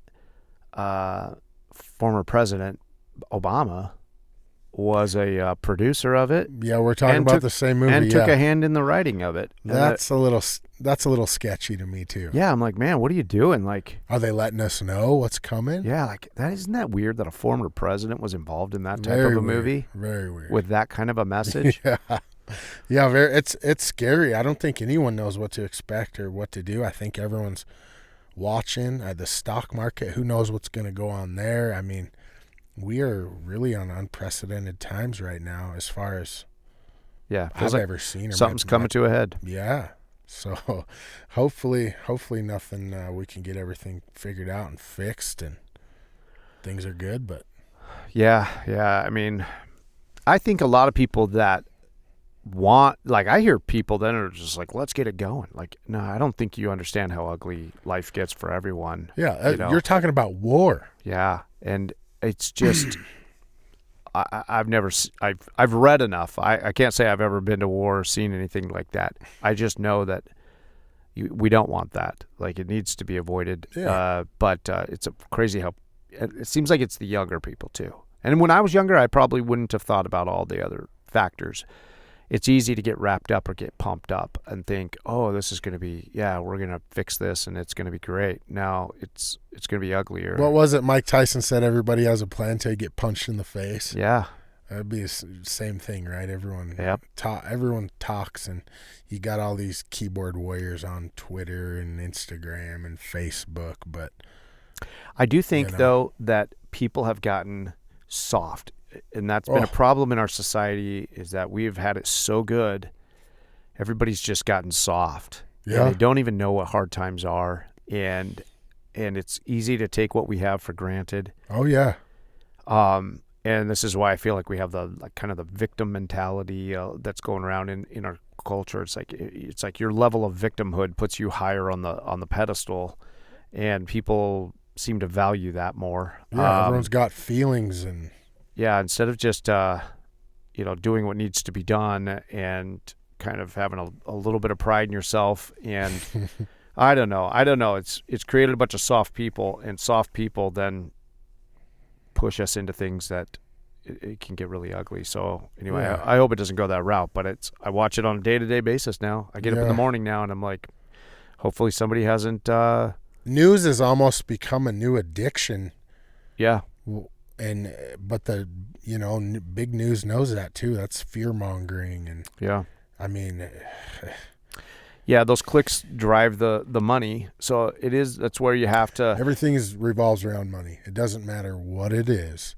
former President Obama was a producer of it. Yeah, we're talking about the same movie. And took a hand in the writing of it. That's a little sketchy to me too. Yeah, I'm like, man, what are you doing? Like, are they letting us know what's coming? Yeah, like isn't that weird that a former president was involved in that type of a movie? Very weird. With that kind of a message? Yeah, it's scary. I don't think anyone knows what to expect or what to do. I think everyone's watching the stock market. Who knows what's going to go on there? I mean, we are really on unprecedented times right now as far as I've ever seen. Something's coming to a head. Yeah. So hopefully nothing, we can get everything figured out and fixed and things are good. But yeah. I mean, I think a lot of people that I hear people that are just like, let's get it going. Like, no, I don't think you understand how ugly life gets for everyone. Yeah. You're talking about war. Yeah. And it's just, I've read enough. I can't say I've ever been to war or seen anything like that. I just know that we don't want that. Like, it needs to be avoided. Yeah. But it's crazy how it seems like it's the younger people too. And when I was younger, I probably wouldn't have thought about all the other factors. It's easy to get wrapped up or get pumped up and think, oh, this is going to be, we're going to fix this and it's going to be great. Now it's going to be uglier. What was it? Mike Tyson said everybody has a plan until you get punched in the face. Yeah. That'd be the same thing, right? Everyone talks, and you got all these keyboard warriors on Twitter and Instagram and Facebook. But I do think, though, that people have gotten soft. And that's been a problem in our society, is that we've had it so good. Everybody's just gotten soft. Yeah. And they don't even know what hard times are. And it's easy to take what we have for granted. Oh, yeah. And this is why I feel like we have the kind of the victim mentality that's going around in our culture. It's like your level of victimhood puts you higher on the pedestal, and people seem to value that more. Yeah, everyone's got feelings and. Yeah, instead of just doing what needs to be done and kind of having a little bit of pride in yourself, and I don't know. It's created a bunch of soft people, and soft people then push us into things that it can get really ugly. So anyway, Yeah. I hope it doesn't go that route, but I watch it on a day-to-day basis now. I get up in the morning now and I'm like, hopefully somebody hasn't. News has almost become a new addiction. Yeah. But the big news knows that too. That's fear mongering, and yeah. I mean, yeah, those clicks drive the money. So that's where you have to. Everything revolves around money. It doesn't matter what it is.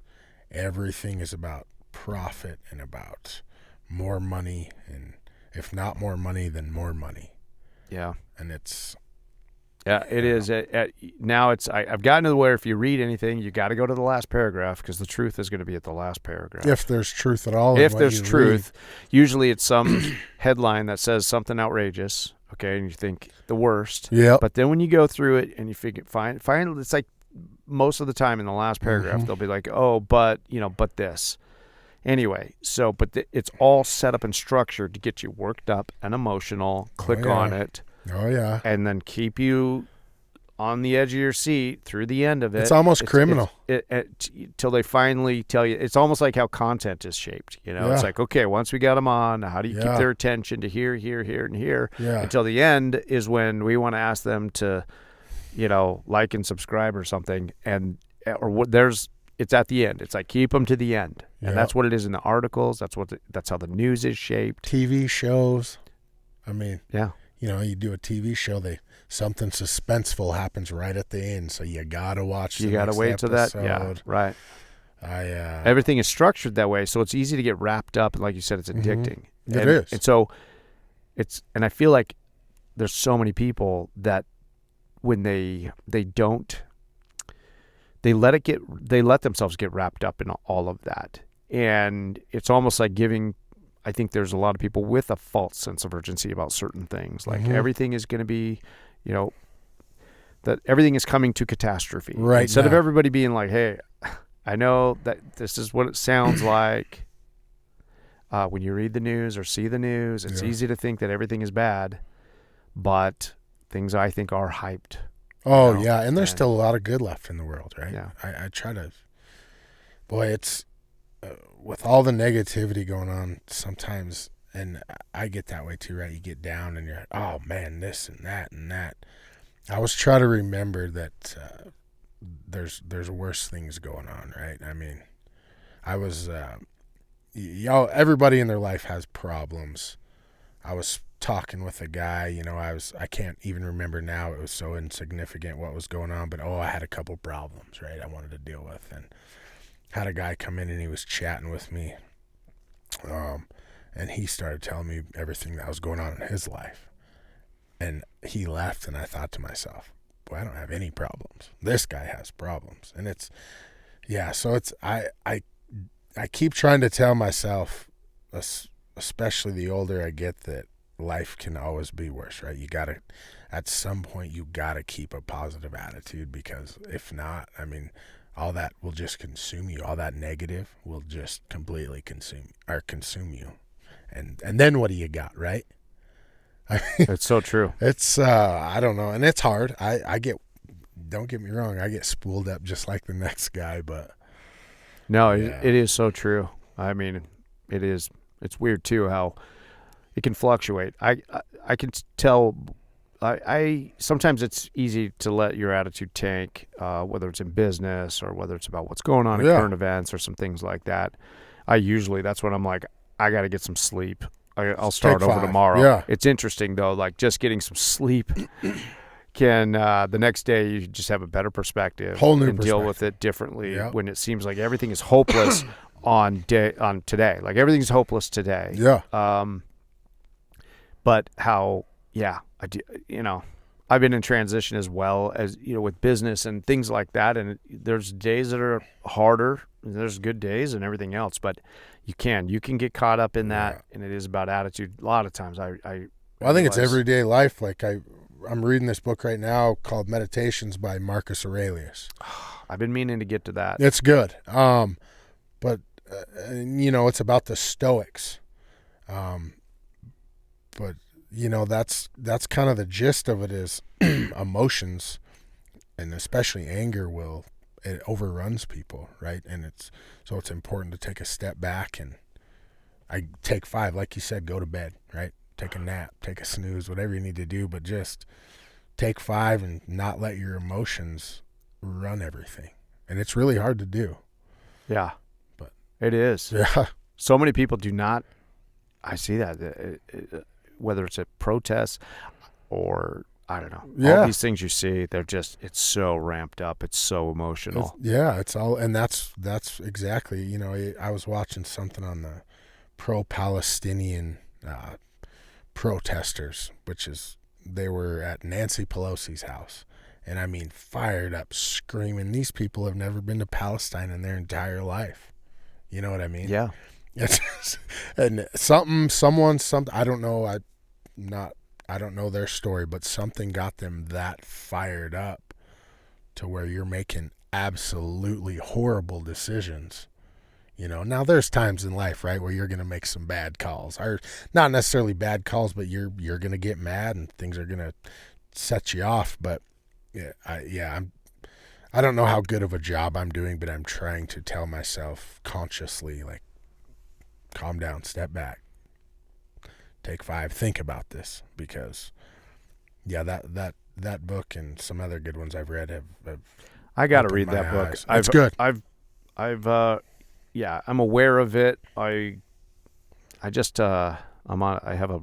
Everything is about profit and about more money, and if not more money, then more money. Yeah. And it's. Yeah, it is. Now I've gotten to where if you read anything, you got to go to the last paragraph because the truth is going to be at the last paragraph. If there's truth at all. If there's truth, usually it's some headline that says something outrageous, okay, and you think the worst. Yeah. But then when you go through it and you find it's like most of the time in the last paragraph, they'll be like, oh, but this. Anyway, so it's all set up and structured to get you worked up and emotional. Click on it. Oh, yeah. And then keep you on the edge of your seat through the end of it. It's almost criminal. Till they finally tell you. It's almost like how content is shaped. It's like, okay, once we got them on, how do you keep their attention to here, and here? Yeah. Until the end is when we want to ask them to, like and subscribe or something. It's at the end. It's like keep them to the end. And that's what it is in the articles. That's how the news is shaped. TV shows. I mean. Yeah. You do a TV show, something suspenseful happens right at the end, so you gotta watch. You gotta wait till that. Yeah, right. Everything is structured that way, so it's easy to get wrapped up, and like you said, it's addicting. It is. And so and I feel like there's so many people that when they let themselves get wrapped up in all of that, and it's almost like giving. I think there's a lot of people with a false sense of urgency about certain things. Like everything is going to be, that everything is coming to catastrophe. Right. Instead of everybody being like, hey, I know that this is what it sounds like when you read the news or see the news. It's easy to think that everything is bad, but things I think are hyped. Oh, yeah. And there's still a lot of good left in the world, right? Yeah. I try to, it's, with all the negativity going on sometimes, and I get that way too, right? You get down and you're like, oh man, this and that and that. I always try to remember that there's worse things going on, right? I mean, I was, everybody in their life has problems. I was talking with a guy, I can't even remember now. It was so insignificant what was going on, but I had a couple problems, right? I wanted to deal with, and had a guy come in and he was chatting with me, and he started telling me everything that was going on in his life, and he left, and I thought to myself, boy, I don't have any problems. This guy has problems. And so it's I keep trying to tell myself, especially the older I get, that life can always be worse, right? At some point you gotta keep a positive attitude, because if not, I mean, all that will just consume you. All that negative will just completely consume you. And then what do you got, right? I mean, it's so true. It's I don't know, and it's hard. Don't get me wrong, I get spooled up just like the next guy, but no, it is so true. I mean, it's weird too how it can fluctuate. I can tell. I sometimes it's easy to let your attitude tank, whether it's in business or whether it's about what's going on in current events or some things like that. That's when I'm like, I got to get some sleep. I'll start over tomorrow. Yeah. It's interesting though, like just getting some sleep can the next day you just have a better perspective, and deal with it differently when it seems like everything is hopeless on today. Like everything's hopeless today. Yeah. But how? Yeah. I've been in transition as well as, with business and things like that. And there's days that are harder. And there's good days and everything else, but you can get caught up in that. And it is about attitude. A lot of times I think it's everyday life. Like I'm reading this book right now called Meditations by Marcus Aurelius. I've been meaning to get to that. It's good. But it's about the Stoics. But that's kind of the gist of it is emotions, and especially anger will it overruns people, right? And it's important to take a step back, and I take 5, like you said, go to bed, right? Take a nap, take a snooze, whatever you need to do, but just take 5 and not let your emotions run everything. And it's really hard to do. Yeah, but it is. Yeah. So many people do not. I see that whether it's at protests or I don't know, all these things you see, it's so ramped up. It's so emotional. It's all, and that's exactly, you know, I was watching something on the pro-Palestinian protesters, they were at Nancy Pelosi's house. And I mean, fired up, screaming. These people have never been to Palestine in their entire life. You know what I mean? Yeah. And someone, I don't know. I don't know their story, but something got them that fired up to where you're making absolutely horrible decisions. You know, now there's times in life, right, where you're going to make some bad calls, or not necessarily bad calls, but you're going to get mad and things are going to set you off. But I don't know how good of a job I'm doing, but I'm trying to tell myself consciously, like, calm down, step back, take 5, think about this, because that book and some other good ones I've read have I got to read that book. It's good. I'm aware of it. I have a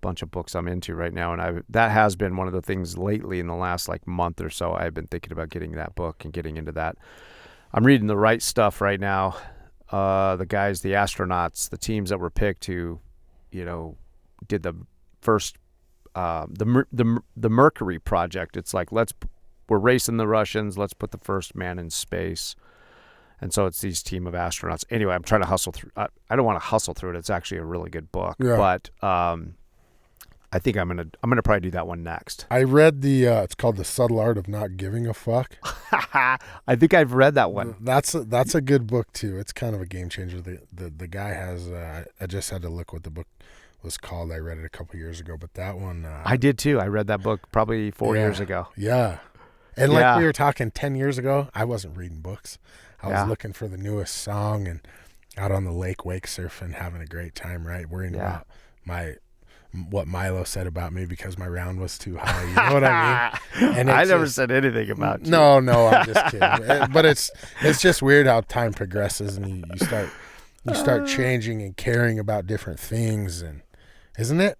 bunch of books I'm into right now, and that has been one of the things lately in the last month or so. I've been thinking about getting that book and getting into that. I'm reading The Right Stuff right now. The guys, the astronauts, the teams that were picked who, did the first the Mercury project. It's like we're racing the Russians. Let's put the first man in space. And so it's these team of astronauts. Anyway, I'm trying to hustle through. I don't want to hustle through it. It's actually a really good book. Yeah. But I think I'm gonna probably do that one next. I read it's called The Subtle Art of Not Giving a Fuck. I think I've read that one. That's a good book too. It's kind of a game changer. The guy has. I just had to look what the book was called. I read it a couple years ago, but that one. I did too. I read that book probably 4 years ago. Yeah, and like we were talking 10 years ago, I wasn't reading books. I was looking for the newest song and out on the lake wake surfing, having a great time, right? Worrying about what Milo said about me because my round was too high. You know what I mean? And I never said anything about you. No, I'm just kidding. But it's just weird how time progresses and you start changing and caring about different things, and isn't it?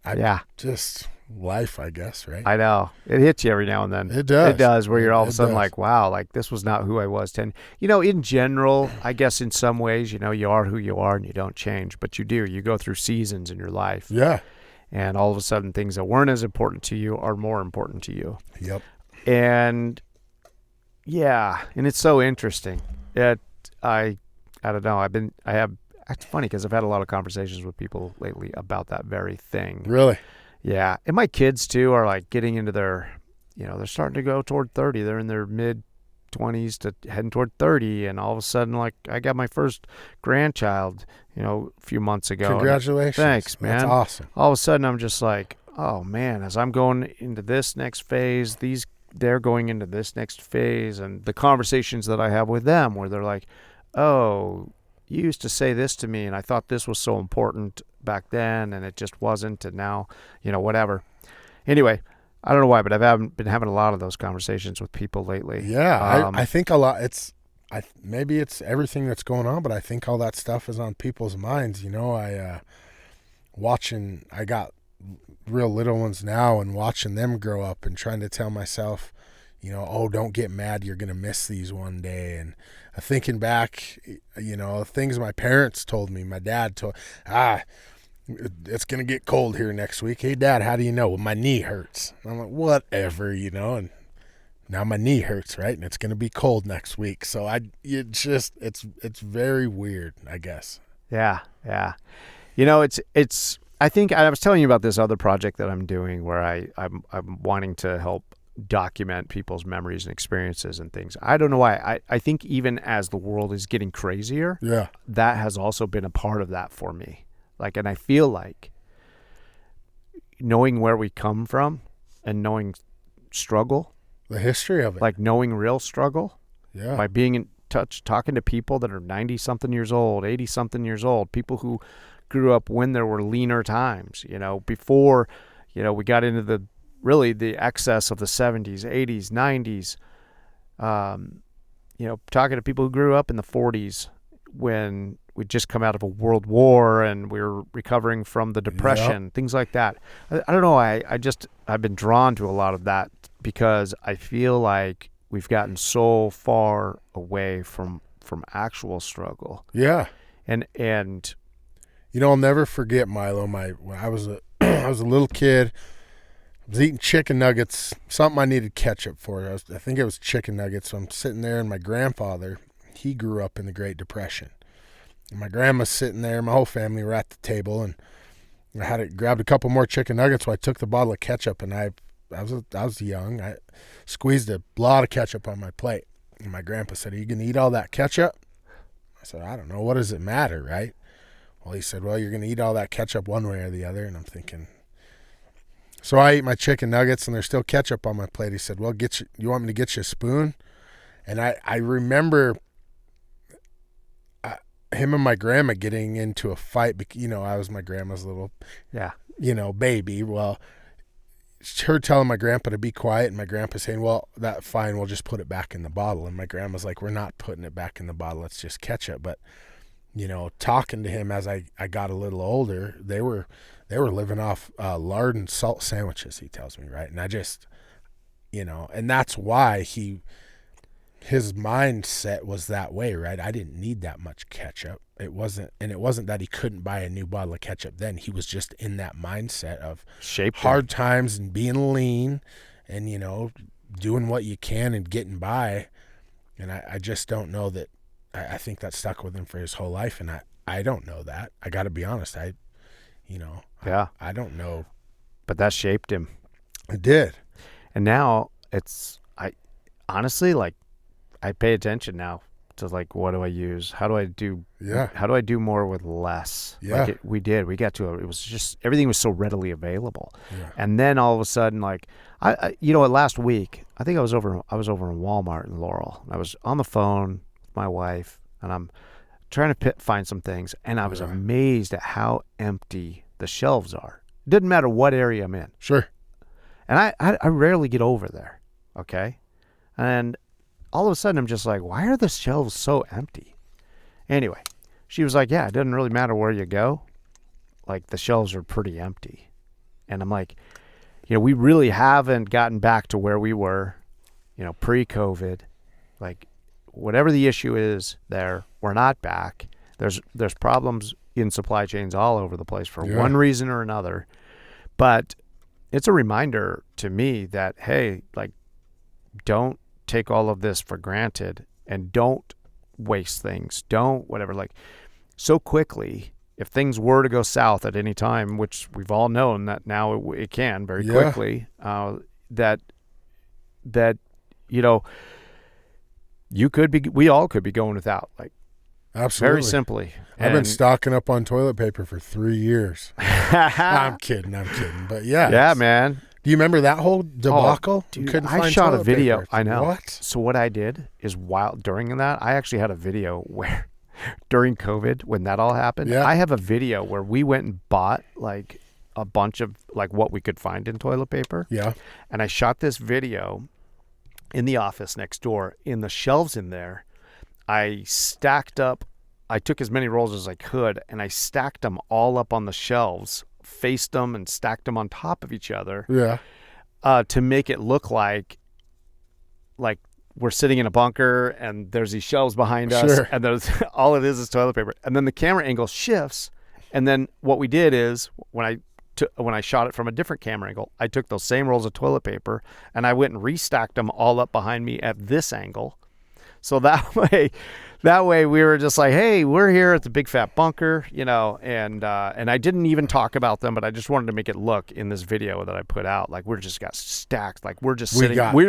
Just life, I guess, right? I know. It hits you every now and then. It does. It does, where you're all of a sudden like, wow, like this was not who I was 10. In general, I guess in some ways, you are who you are and you don't change, but you do. You go through seasons in your life. Yeah. And all of a sudden things that weren't as important to you are more important to you. Yep. And and it's so interesting. I don't know. It's funny because I've had a lot of conversations with people lately about that very thing. Really? Yeah. And my kids too are like getting into their, they're starting to go toward 30. They're in their mid 20s to heading toward 30. And all of a sudden, like I got my first grandchild, a few months ago. Congratulations. Thanks, man. That's awesome. All of a sudden I'm just like, oh man, as I'm going into this next phase, they're going into this next phase. And the conversations that I have with them where they're like, oh, you used to say this to me and I thought this was so important back then and it just wasn't, and now, whatever. Anyway, I don't know why, but I've been having a lot of those conversations with people lately. Yeah, I think a lot. Maybe it's everything that's going on, but I think all that stuff is on people's minds. I got real little ones now, and watching them grow up and trying to tell myself, don't get mad, you're gonna miss these one day. And thinking back, things my parents told me, my dad told, it's going to get cold here next week. Hey, Dad, how do you know? Well, my knee hurts. I'm like, whatever, and now my knee hurts, right? And it's going to be cold next week. So it's very weird, I guess. Yeah. It's I think I was telling you about this other project that I'm doing where I'm wanting to help document people's memories and experiences and things. I don't know why. I think even as the world is getting crazier, that has also been a part of that for me. And I feel like knowing where we come from and knowing struggle, the history of it, like knowing real struggle, Yeah. By being in touch, talking to people that are 90-something years old, 80-something years old, people who grew up when there were leaner times, before, we got into the excess of the 70s, 80s, 90s. Talking to people who grew up in the 40s when we'd just come out of a world war and we were recovering from the Depression, things like that. I don't know. I've been drawn to a lot of that because I feel like we've gotten so far away from actual struggle. Yeah. And I'll never forget, Milo, when I was a I was a little kid. I was eating chicken nuggets, something I needed ketchup for. I think it was chicken nuggets. So I'm sitting there, and my grandfather, he grew up in the Great Depression. And my grandma's sitting there. My whole family were at the table, and I grabbed a couple more chicken nuggets. So I took the bottle of ketchup, and I was young. I squeezed a lot of ketchup on my plate. And my grandpa said, "Are you going to eat all that ketchup?" I said, "I don't know. What does it matter, right?" Well, he said, "Well, you're going to eat all that ketchup one way or the other." And I'm thinking, so I ate my chicken nuggets, and there's still ketchup on my plate. He said, "Well, you want me to get you a spoon?" And I remember him and my grandma getting into a fight. I was my grandma's little, baby. Well, her telling my grandpa to be quiet, and my grandpa saying, "Well, that's fine. We'll just put it back in the bottle." And my grandma's like, "We're not putting it back in the bottle. It's just ketchup." But talking to him as I got a little older, they were living off lard and salt sandwiches, he tells me, right? And I just, and that's why his mindset was that way, right? I didn't need that much ketchup. It wasn't that he couldn't buy a new bottle of ketchup then. He was just in that mindset of hard times and being lean and, doing what you can and getting by. And I just don't know that. I think that stuck with him for his whole life, and I don't know that. I got to be honest. I don't know. But that shaped him. It did. And now honestly, I pay attention now to what do I use? How do I do more with less? Yeah. We got to it was just everything was so readily available. Yeah. And then all of a sudden, last week, I think I was over in Walmart in Laurel. I was on the phone with my wife, and I'm trying to find some things, and I was amazed at how empty the shelves are. It doesn't matter what area I'm in. Sure. And I rarely get over there, okay? And all of a sudden, I'm just like, why are the shelves so empty? Anyway, she was like, yeah, it doesn't really matter where you go. The shelves are pretty empty. And I'm like, we really haven't gotten back to where we were, pre-COVID. Whatever the issue is there, we're not back. There's problems in supply chains all over the place for one reason or another. But it's a reminder to me that, hey, don't take all of this for granted and don't waste things. Don't whatever. So quickly, if things were to go south at any time, which we've all known that now it can very quickly, we all could be going without, absolutely, very simply. I've been stocking up on toilet paper for 3 years. I'm kidding, but yeah, man. Do you remember that whole debacle? Dude, I shot a video. I know. What? So what I did is during that, I actually had a video where during COVID, when that all happened, I have a video where we went and bought a bunch of what we could find in toilet paper. Yeah. And I shot this video in the office next door. In the shelves in there, I took as many rolls as I could, and I stacked them all up on the shelves, faced them and stacked them on top of each other. Yeah. To make it look like we're sitting in a bunker and there's these shelves behind us, and there's all it is toilet paper. And then the camera angle shifts, and then what we did is when I shot it from a different camera angle, I took those same rolls of toilet paper and I went and restacked them all up behind me at this angle. So that way we were just like, hey, we're here at the big fat bunker, and I didn't even talk about them, but I just wanted to make it look in this video that I put out we're just got stacked, we're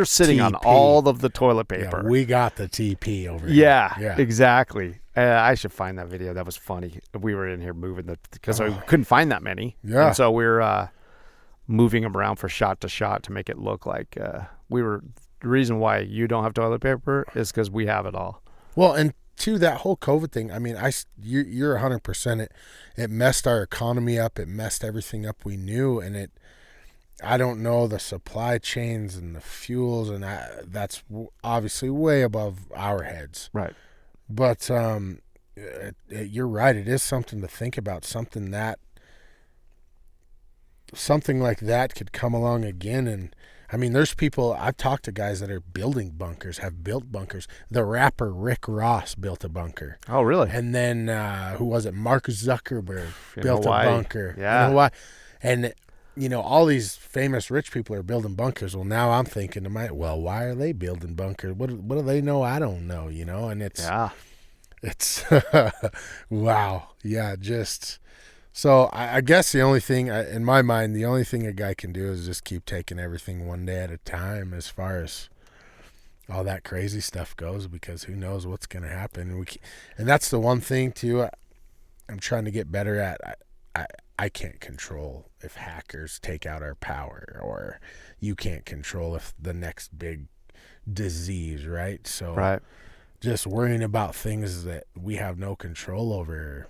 sitting on all of the toilet paper. Yeah, we got the TP over here. Yeah, exactly. I should find that video. That was funny. We were in here moving because I couldn't find that many. Yeah. And so we were moving them around for shot to shot to make it look like we were the reason why you don't have toilet paper is because we have it all. Well, and to that whole COVID thing, I mean, you're 100%. It messed our economy up. It messed everything up we knew, and I don't know the supply chains and the fuels, and that's obviously way above our heads. Right. But you're right. It is something to think about. Something like that could come along again. And I mean, there's people, I've talked to guys that are building bunkers, have built bunkers. The rapper Rick Ross built a bunker. Oh, really? And then who was it? Mark Zuckerberg built Hawaii. a bunker. Yeah. In Hawaii. And all these famous rich people are building bunkers. Well, now I'm thinking to myself, why are they building bunkers? What do they know I don't know, And it's wow. Yeah, so I guess the only thing, in my mind, the only thing a guy can do is just keep taking everything one day at a time as far as all that crazy stuff goes, because who knows what's going to happen. And that's the one thing, too, I'm trying to get better at. I can't control if hackers take out our power, or you can't control if the next big disease, right? So just worrying about things that we have no control over,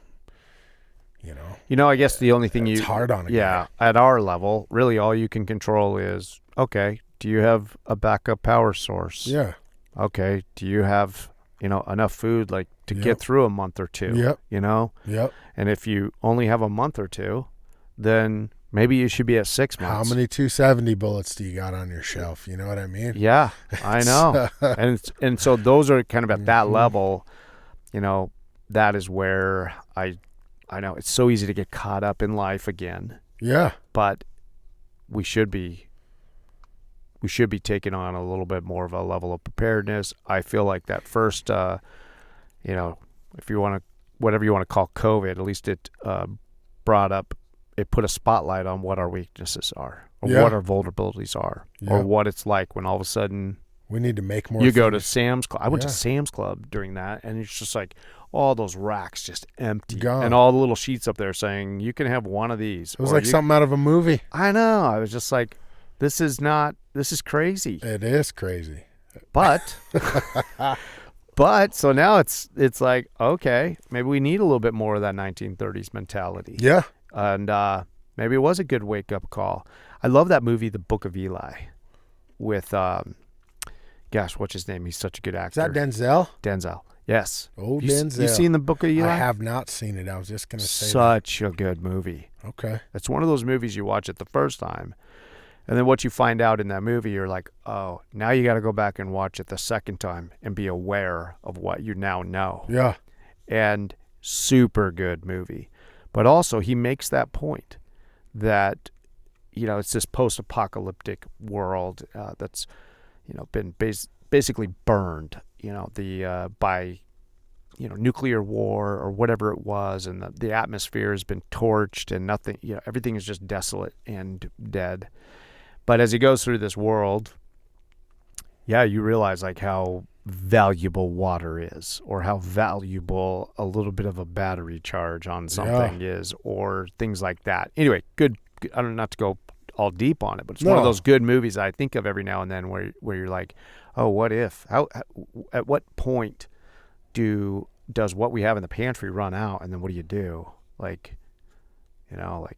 I guess the only thing it's hard on a guy. At our level, really all you can control is, okay, do you have a backup power source? Yeah. Okay, do you have enough food to get through a month or two? Yep. Yep. And if you only have a month or two, then maybe you should be at 6 months. How many 270 bullets do you got on your shelf? You know what I mean? Yeah, I know. and so those are kind of at that level. That is where I know it's so easy to get caught up in life again. Yeah. But we should be taking on a little bit more of a level of preparedness. I feel like that first, if you want to, whatever you want to call COVID, at least it put a spotlight on what our weaknesses are, or what our vulnerabilities are, or what it's like when all of a sudden we need to make more. You go to Sam's Club. I went to Sam's Club during that, and it's just like all those racks just empty, and all the little sheets up there saying you can have one of these. It was like something out of a movie. I know. I was just like, this is crazy. It is crazy. But so now it's like, okay, maybe we need a little bit more of that 1930s mentality. Yeah. And maybe it was a good wake-up call. I love that movie, The Book of Eli, with, what's his name? He's such a good actor. Is that Denzel? Denzel, yes. Oh, Denzel. You seen The Book of Eli? I have not seen it. I was just going to say Such a good movie. Okay. It's one of those movies you watch it the first time, and then what you find out in that movie, you're like, oh, now you got to go back and watch it the second time and be aware of what you now know. Yeah. And super good movie. But also he makes that point that, it's this post-apocalyptic world that's, been basically burned, by, nuclear war or whatever it was. And the atmosphere has been torched and nothing, everything is just desolate and dead. But as he goes through this world, you realize how valuable water is, or how valuable a little bit of a battery charge on something is, or things like that. Anyway, good. I don't know, not to go all deep on it, but it's one of those good movies I think of every now and then where you're like, oh, what if? How at what point does what we have in the pantry run out, and then what do you do?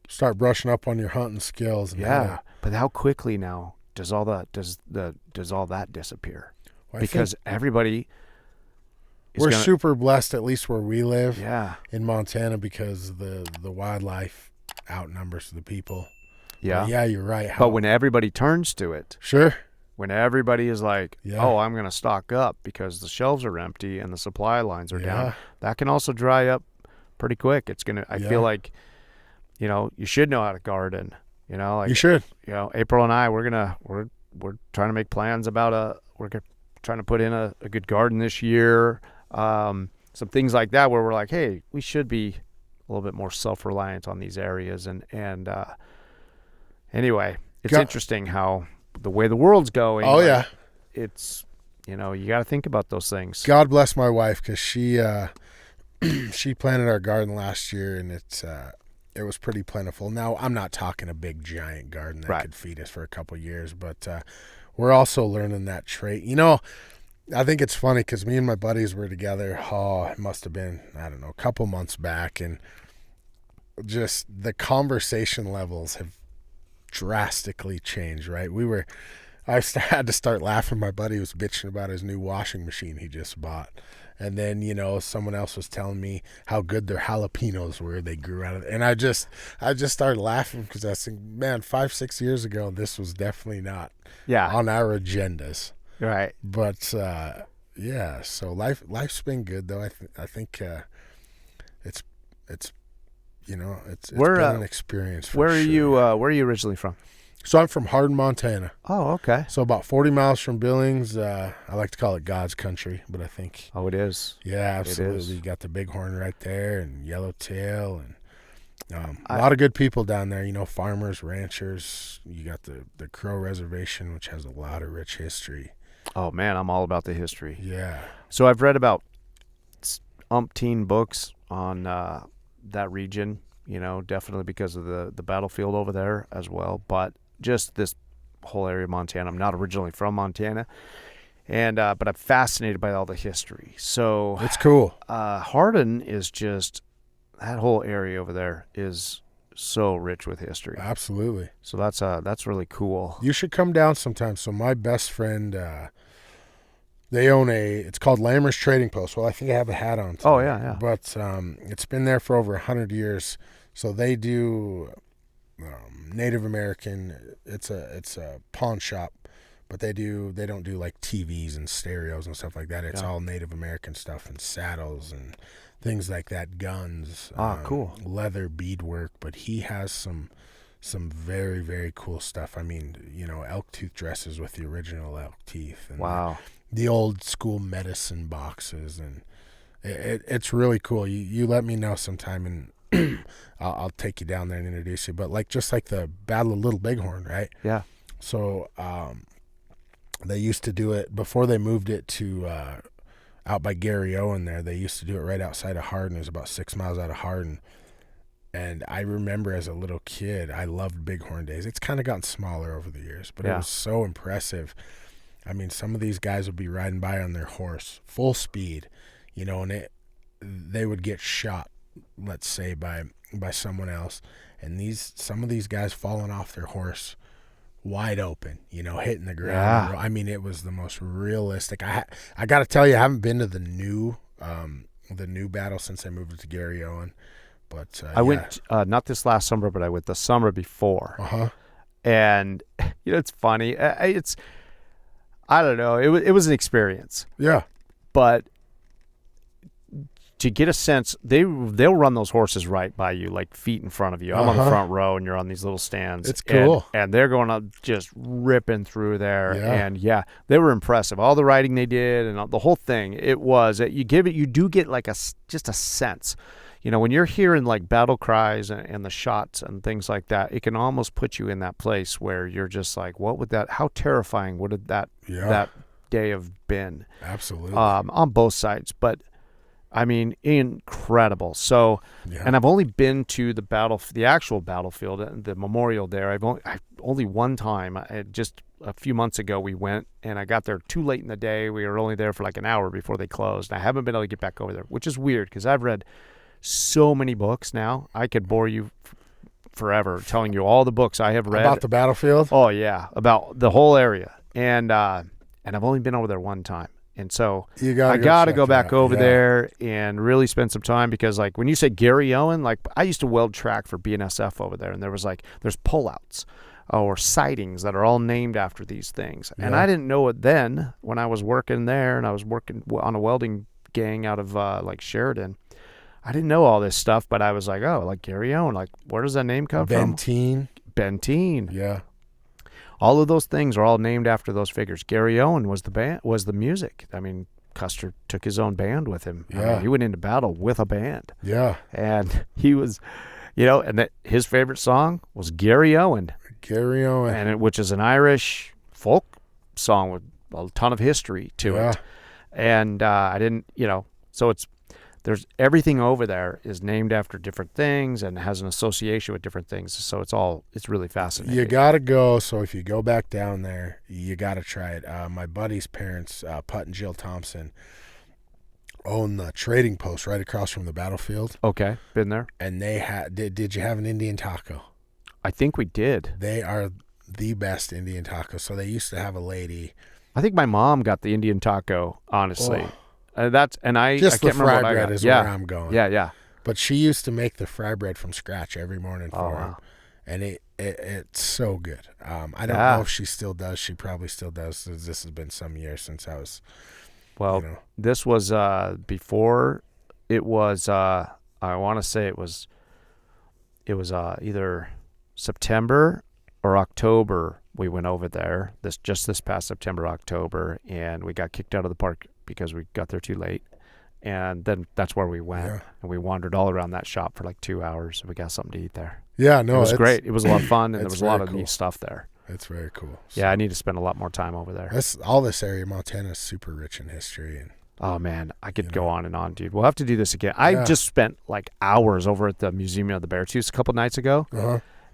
Start brushing up on your hunting skills. But how quickly now does all that disappear? Because everybody we're super blessed, at least where we live in Montana, because the wildlife outnumbers the people. Yeah, you're right. But when everybody turns to it, sure, when everybody is like, oh, I'm going to stock up because the shelves are empty and the supply lines are down, that can also dry up pretty quick. It's gonna. I feel like, you should know how to garden. You should. April and I, we're trying to make plans about trying to put in a good garden this year. Some things like that where we're like, hey, we should be a little bit more self-reliant on these areas. And anyway, it's interesting how the way the world's going. Oh, yeah. It's, you got to think about those things. God bless my wife, because she planted our garden last year, and it was pretty plentiful. Now, I'm not talking a big, giant garden that could feed us for a couple of years, but we're also learning that trait. I think it's funny because me and my buddies were together. Oh, it must have been, I don't know, a couple months back, and just the conversation levels have drastically changed, right? I had to start laughing. My buddy was bitching about his new washing machine he just bought. And then, someone else was telling me how good their jalapenos were. They grew out of it. And I just started laughing because I was thinking, man, 5-6 years ago, this was definitely not on our agendas. Right. But, so life's been good, though. I think it's been an experience for sure. Where are you originally from? So I'm from Hardin, Montana. Oh, okay. So about 40 miles from Billings. I like to call it God's country, but I think... Oh, it is. Yeah, absolutely. You got the Bighorn right there and Yellowtail and a lot of good people down there, farmers, ranchers. You got the Crow Reservation, which has a lot of rich history. Oh, man, I'm all about the history. Yeah. So I've read about umpteen books on that region, definitely because of the battlefield over there as well, but just this whole area of Montana. I'm not originally from Montana, and but I'm fascinated by all the history. So it's cool. Hardin is just, that whole area over there is so rich with history. Absolutely. So that's really cool. You should come down sometime. So my best friend, they own it's called Lammer's Trading Post. Well, I think I have a hat on today. Oh yeah. But it's been there for over 100 years. So they do Native American. It's a pawn shop, but they don't do like TVs and stereos and stuff like that. It's all Native American stuff and saddles and things like that, guns. Cool. Leather beadwork, but he has some very, very cool stuff. I mean, elk tooth dresses with the original elk teeth. And wow. The old school medicine boxes, and it's really cool. You let me know sometime, and I'll take you down there and introduce you. But just like the Battle of Little Bighorn, right? Yeah. So they used to do it before they moved it to out by Gary Owen there. They used to do it right outside of Hardin. It was about 6 miles out of Hardin. And I remember as a little kid, I loved Bighorn days. It's kind of gotten smaller over the years, but it was so impressive. I mean, some of these guys would be riding by on their horse, full speed, and they would get shot, let's say, by someone else. And some of these guys falling off their horse wide open, hitting the ground. Yeah. I mean, it was the most realistic. I got to tell you, I haven't been to the new battle since I moved to Gary Owen. But I went, not this last summer, but I went the summer before. Uh-huh. And, it's funny. I don't know. It was an experience. Yeah. But to get a sense, they'll run those horses right by you, like feet in front of you. I'm on the front row, and you're on these little stands. It's cool. And they're going up just ripping through there. Yeah. And they were impressive. All the riding they did and the whole thing. You do get like just a sense. When you're hearing like battle cries and the shots and things like that, it can almost put you in that place where you're just like, how terrifying would that day have been? Absolutely. On both sides. But I mean, incredible. So, and I've only been to the actual battlefield, the memorial there. I've only one time, just a few months ago we went, and I got there too late in the day. We were only there for like an hour before they closed. I haven't been able to get back over there, which is weird because I've read so many books now. I could bore you forever telling you all the books I have read about the battlefield. Oh yeah, about the whole area, and I've only been over there one time, and so I gotta go back over there and really spend some time, because like when you say Gary Owen, like I used to weld track for BNSF over there, and there's pullouts or sightings that are all named after these things, and I didn't know it then when I was working there, and I was working on a welding gang out of like Sheridan. I didn't know all this stuff, but I was like, oh, like Gary Owen, like where does that name come from? Benteen. Yeah. All of those things are all named after those figures. Gary Owen was the music. I mean, Custer took his own band with him. Yeah. I mean, he went into battle with a band. Yeah. And he was, and his favorite song was Gary Owen. Gary Owen. Which is an Irish folk song with a ton of history to it. And I didn't, so there's everything over there is named after different things and has an association with different things. So it's really fascinating. You got to go. So if you go back down there, you got to try it. My buddy's parents, Putt and Jill Thompson, own the trading post right across from the battlefield. Okay, been there. And they had. Did you have an Indian taco? I think we did. They are the best Indian taco. So they used to have a lady. I think my mom got the Indian taco, honestly. Oh. I Just can't the remember fry what I bread got. is where I'm going. Yeah. But she used to make the fry bread from scratch every morning for him. Wow. And it's so good. I don't know if she still does. She probably still does. This has been some years since I was. Well, this was before it was. I want to say it was either September or October. We went over there this past September, October, and we got kicked out of the park because we got there too late. And then that's where we went, and we wandered all around that shop for like 2 hours, and we got something to eat there. Yeah, no, it was great. It was a lot of fun, and there was a lot of cool. neat stuff there. It's very cool. Yeah, I need to spend a lot more time over there. All this area, Montana, is super rich in history. And oh man, I could go on and on, dude. We'll have to do this again. I just spent like hours over at the Museum of the Beartooths a couple nights ago.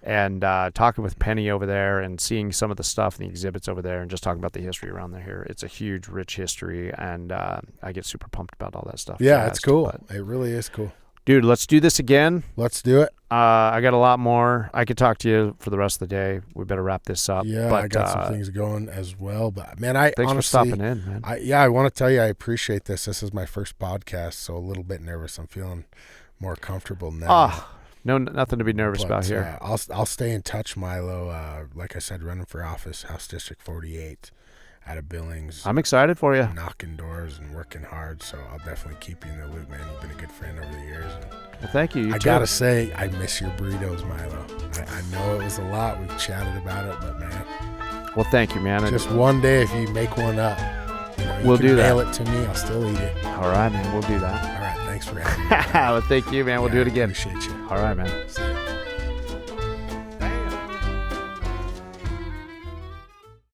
And talking with Penny over there and seeing some of the stuff and the exhibits over there and just talking about the history around here. It's a huge, rich history, and I get super pumped about all that stuff. Yeah, it's cool. It really is cool. Dude, let's do this again. Let's do it. I got a lot more. I could talk to you for the rest of the day. We better wrap this up. Yeah, but, I got some things going as well. But, man, thanks for stopping in, man. I want to tell you I appreciate this. This is my first podcast, so a little bit nervous. I'm feeling more comfortable now. No, nothing to be nervous about here. I'll stay in touch, Milo. Like I said, running for office, House District 48 out of Billings. I'm excited for you. Knocking doors and working hard, so I'll definitely keep you in the loop, man. You've been a good friend over the years. Well, thank you. I got to say, I miss your burritos, Milo. I know it was a lot. We've chatted about it, but, man. Well, thank you, man. Just one day, if you make one up, we'll do that. Mail it to me. I'll still eat it. All right, man. We'll do that. All right. Thanks for having me. Well, thank you, man. We'll do it again. Appreciate you. All right, man.